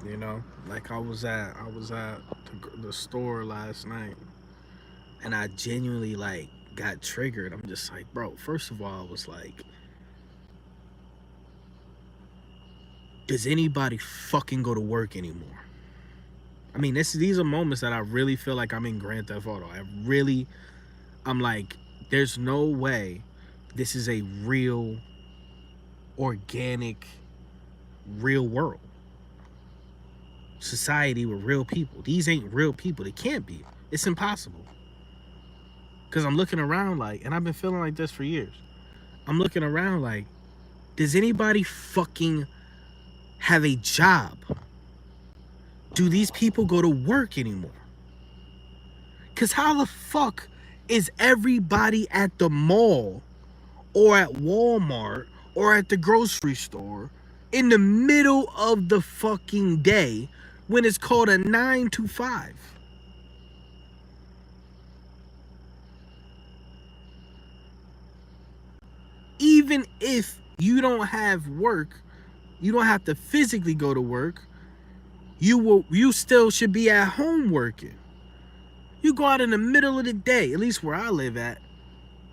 S1: You know, like I was at the store last night, and I genuinely like got triggered. I'm just like, bro. First of all, I was like, does anybody fucking go to work anymore? I mean, these are moments that I really feel like I'm in Grand Theft Auto. I'm like, there's no way this is a real, organic, real world. Society with real people. These ain't real people. They can't be. It's impossible. Because I'm looking around like, and I've been feeling like this for years. I'm looking around like, does anybody fucking have a job? Do these people go to work anymore? Because how the fuck is everybody at the mall or at Walmart or at the grocery store in the middle of the fucking day when it's called a 9 to 5? Even if you don't have work, you don't have to physically go to work, you still should be at home working. You go out in the middle of the day, at least where I live at,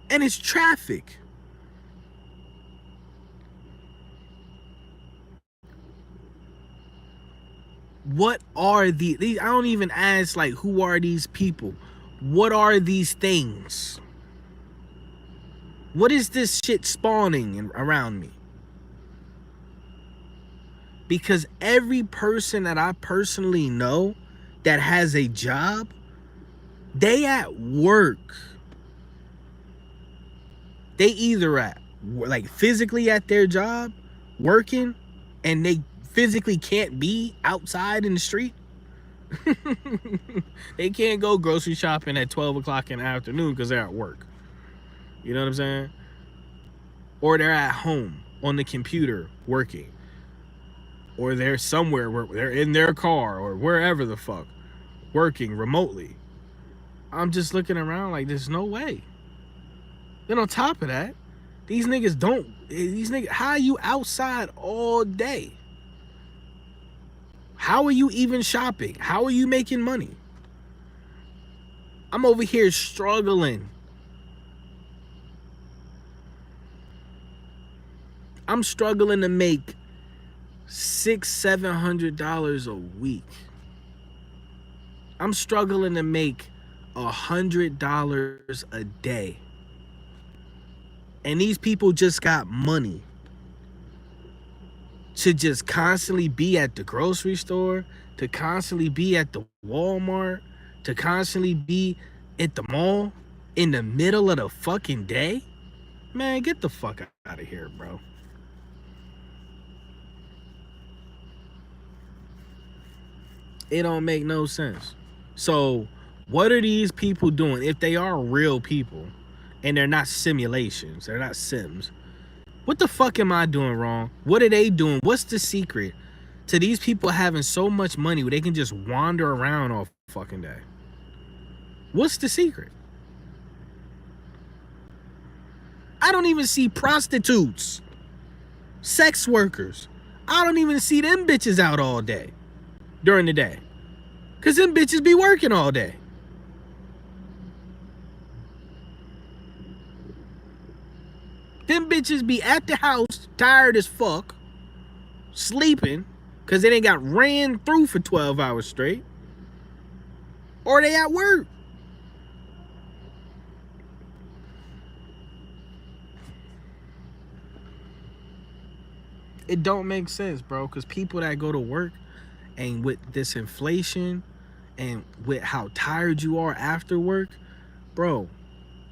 S1: and it's traffic. What are these? I don't even ask like, who are these people? What are these things? What is this shit spawning around me? Because every person that I personally know that has a job, they at work. They either at like physically at their job working, and they physically can't be outside in the street. They can't go grocery shopping at 12 o'clock in the afternoon because they're at work. You know what I'm saying? Or they're at home on the computer working. Or they're somewhere where they're in their car or wherever the fuck working remotely. I'm just looking around like there's no way. Then on top of that, these niggas, how are you outside all day? How are you even shopping? How are you making money? I'm over here struggling. I'm struggling to make $600-700 a week. I'm struggling to make $100 a day. And these people just got money to just constantly be at the grocery store, to constantly be at the Walmart, to constantly be at the mall in the middle of the fucking day. Man, get the fuck out of here, bro. It don't make no sense. So what are these people doing? If they are real people and they're not simulations, they're not sims, what the fuck am I doing wrong? What are they doing? What's the secret to these people having so much money where they can just wander around all fucking day? What's the secret? I don't even see prostitutes, sex workers. I don't even see them bitches out all day during the day. Cause them bitches be working all day. Them bitches be at the house, tired as fuck, sleeping, cause they ain't got ran through for 12 hours straight. Or they at work. It don't make sense, bro, cause people that go to work and with this inflation and with how tired you are after work, bro,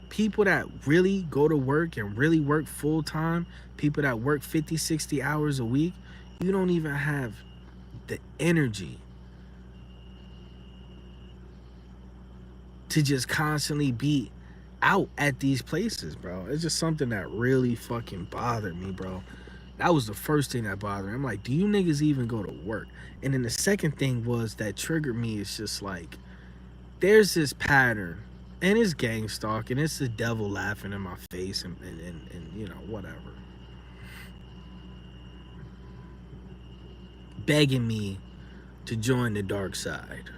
S1: people that really go to work and really work full time, people that work 50, 60 hours a week, you don't even have the energy to just constantly be out at these places, bro. It's just something that really fucking bothered me, bro. That was the first thing that bothered me. I'm like, do you niggas even go to work? And then the second thing was that triggered me is just like, there's this pattern, and it's gang stalk, and it's the devil laughing in my face, and you know, whatever. Begging me to join the dark side.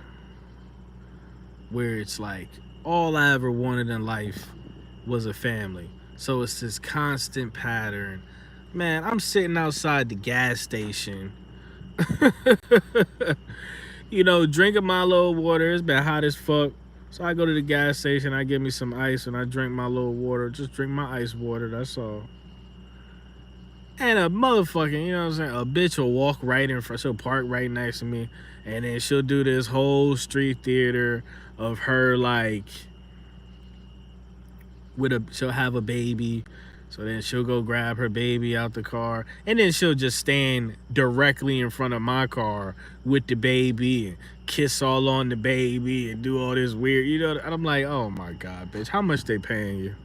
S1: Where it's like, all I ever wanted in life was a family. So it's this constant pattern. Man, I'm sitting outside the gas station. You know, drinking my little water. It's been hot as fuck. So I go to the gas station, I get me some ice, and I drink my little water. Just drink my ice water, that's all. And a motherfucking, you know what I'm saying, a bitch will walk right in front, she'll park right next to me, and then she'll do this whole street theater of her, like, she'll have a baby, so then she'll go grab her baby out the car, and then she'll just stand directly in front of my car with the baby and kiss all on the baby and do all this weird, you know, and I'm like, oh my God, bitch, how much they paying you?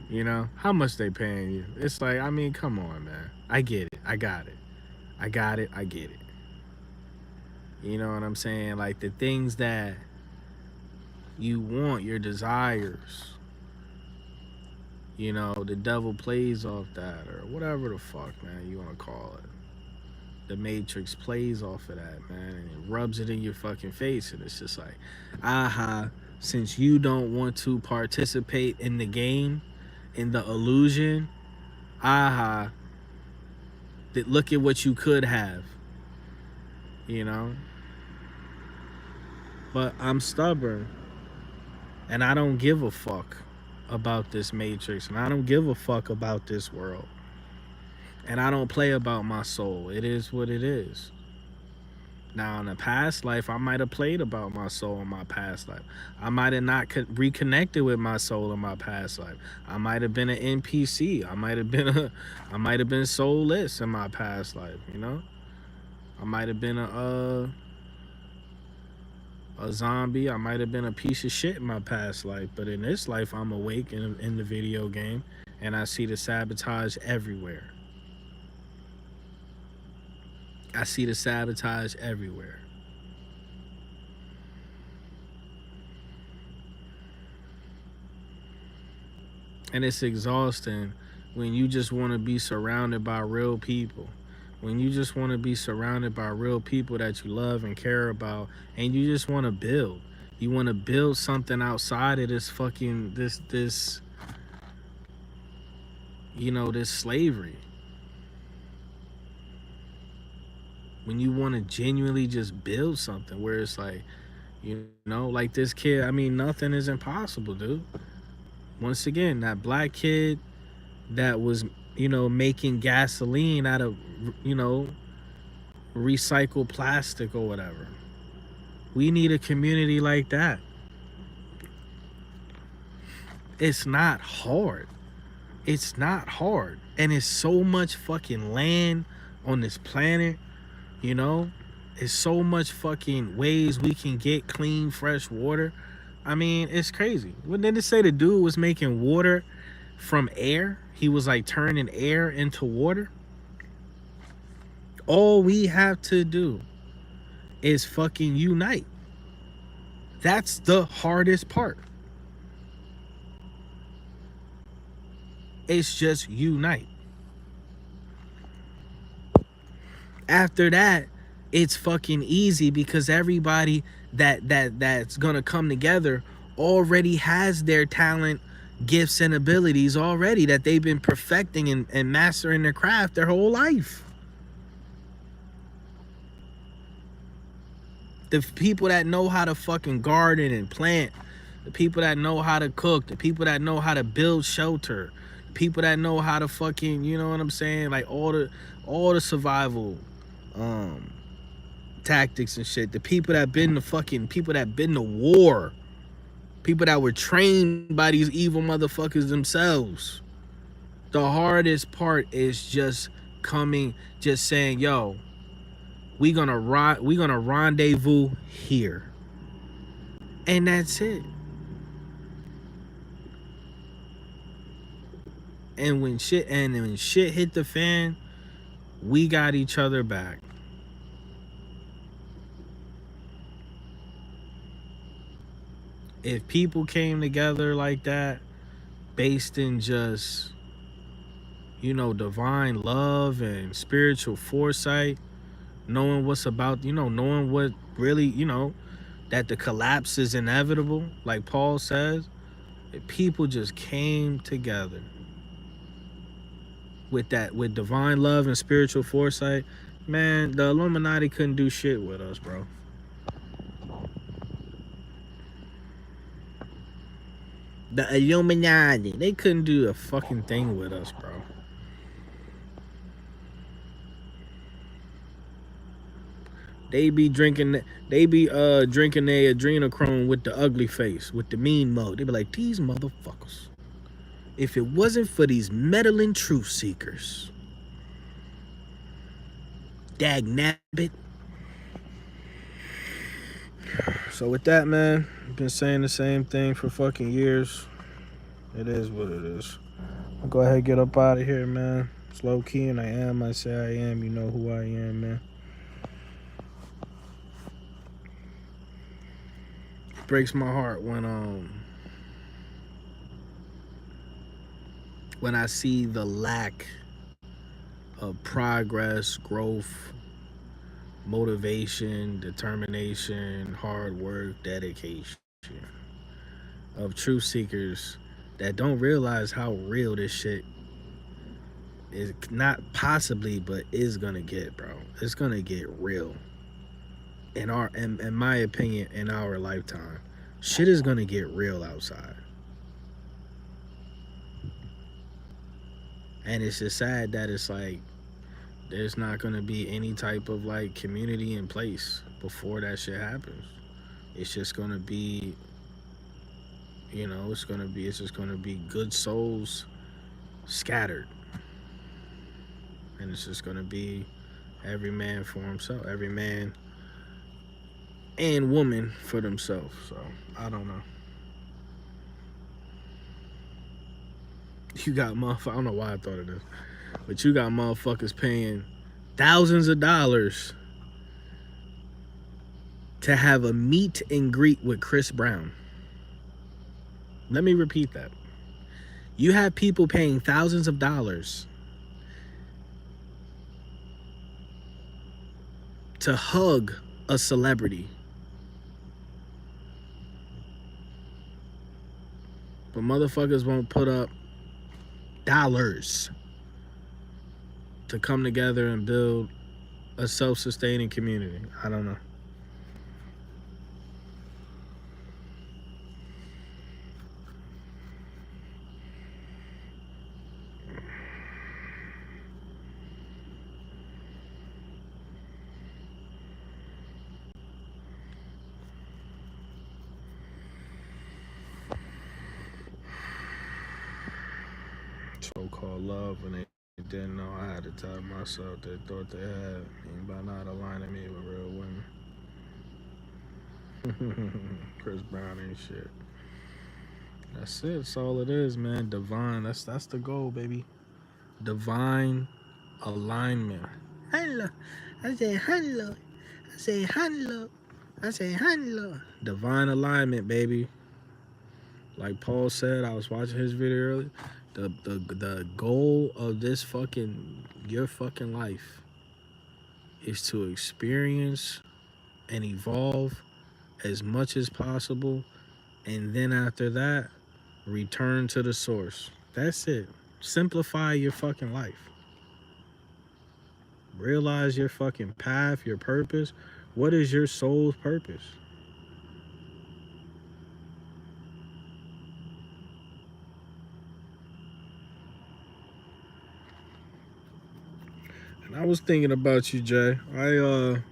S1: You know, how much they paying you? It's like, I mean, come on, man. I get it. I got it. I got it. I get it. You know what I'm saying? Like, the things that you want, your desires, you know, the devil plays off that, or whatever the fuck, man, you want to call it. The Matrix plays off of that, man, and it rubs it in your fucking face, and it's just like, aha, since you don't want to participate in the game, in the illusion, aha, that look at what you could have, you know. But I'm stubborn, and I don't give a fuck about this Matrix, and I don't give a fuck about this world. And I don't play about my soul. It is what it is. Now, in a past life, I might have played about my soul in my past life. I might have not reconnected with my soul in my past life. I might have been an NPC. I might have been soulless in my past life. You know, I might have been a zombie. I might have been a piece of shit in my past life. But in this life, I'm awake in the video game, and I see the sabotage everywhere. I see the sabotage everywhere. And it's exhausting when you just want to be surrounded by real people. When you just want to be surrounded by real people that you love and care about, and you just want to build. You want to build something outside of this fucking this this slavery. When you want to genuinely just build something where it's like, like this kid, I mean, nothing is impossible, dude. Once again, that black kid that was, making gasoline out of, recycled plastic or whatever. We need a community like that. It's not hard. It's not hard. And it's so much fucking land on this planet, It's so much fucking ways we can get clean, fresh water. I mean, it's crazy. When did it say the dude was making water from air? He was like turning air into water. All we have to do is fucking unite. That's the hardest part. It's just unite. After that, it's fucking easy because everybody that's gonna come together already has their talent, gifts, and abilities already that they've been perfecting and mastering their craft their whole life. The people that know how to fucking garden and plant, the people that know how to cook, the people that know how to build shelter, people that know how to fucking, you know what I'm saying, like all the survival tactics and shit. The people that been to war, people that were trained by these evil motherfuckers themselves. The hardest part is just saying, yo, we gonna rendezvous here, and that's it. And when shit hit the fan, we got each other back. If people came together like that, based in just, divine love and spiritual foresight, knowing what's about, knowing what really, that the collapse is inevitable, like Paul says, if people just came together with divine love and spiritual foresight, man, the Illuminati couldn't do shit with us, bro. The Illuminati, they couldn't do a fucking thing with us, bro. They be drinking their adrenochrome with the ugly face, with the mean mug. They be like, these motherfuckers. If it wasn't for these meddling truth seekers, dag nabbit. So with that, man, I've been saying the same thing for fucking years. It is what it is. I'll go ahead and get up out of here, man. It's low key, and I say I am. You know who I am, man. It breaks my heart when I see the lack of progress, growth, motivation, determination, hard work, dedication of truth seekers that don't realize how real this shit is, not possibly, but is gonna get, bro. It's gonna get real. In my opinion, in our lifetime, shit is gonna get real outside. And it's just sad that it's like there's not gonna be any type of like community in place before that shit happens. It's just gonna be, it's just gonna be good souls scattered, and it's just gonna be every man for himself, every man and woman for themselves. So I don't know. You got motherfuckers. I don't know why I thought of this, but you got motherfuckers paying thousands of dollars to have a meet and greet with Chris Brown. Let me repeat that. You have people paying thousands of dollars to hug a celebrity, but motherfuckers won't put up dollars to come together and build a self-sustaining community. I don't know. So-called love, and they didn't know I had to tell myself they thought they had me by not aligning me with real women. Chris Brown ain't shit. That's it. That's all it is, man. Divine. That's the goal, baby. Divine alignment. Hello. I say hello. I say hello. I say hello. Divine alignment, baby. Like Paul said, I was watching his video earlier. The goal of this your fucking life is to experience and evolve as much as possible, and then after that, return to the source. That's it. Simplify your fucking life. Realize your fucking path, your purpose. What is your soul's purpose? And I was thinking about you, Jay. I've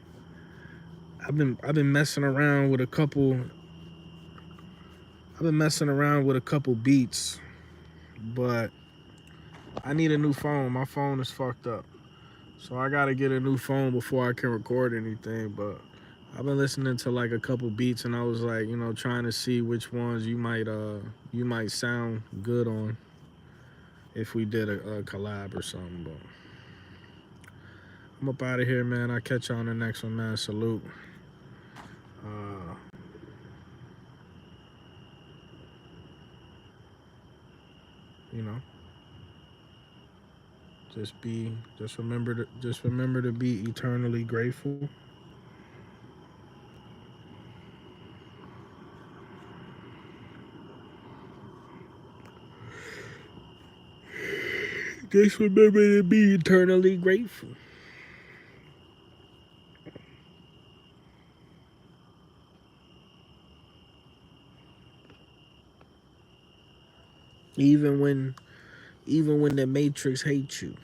S1: been messing around with a couple. I've been messing around with a couple beats, but I need a new phone. My phone is fucked up, so I gotta get a new phone before I can record anything. But I've been listening to like a couple beats, and I was like, trying to see which ones you might sound good on if we did a collab or something. But I'm up out of here, man. I'll catch you on the next one, man. Salute. Uh, you know, just remember to be eternally grateful. Just remember to be eternally grateful. Even when the Matrix hates you.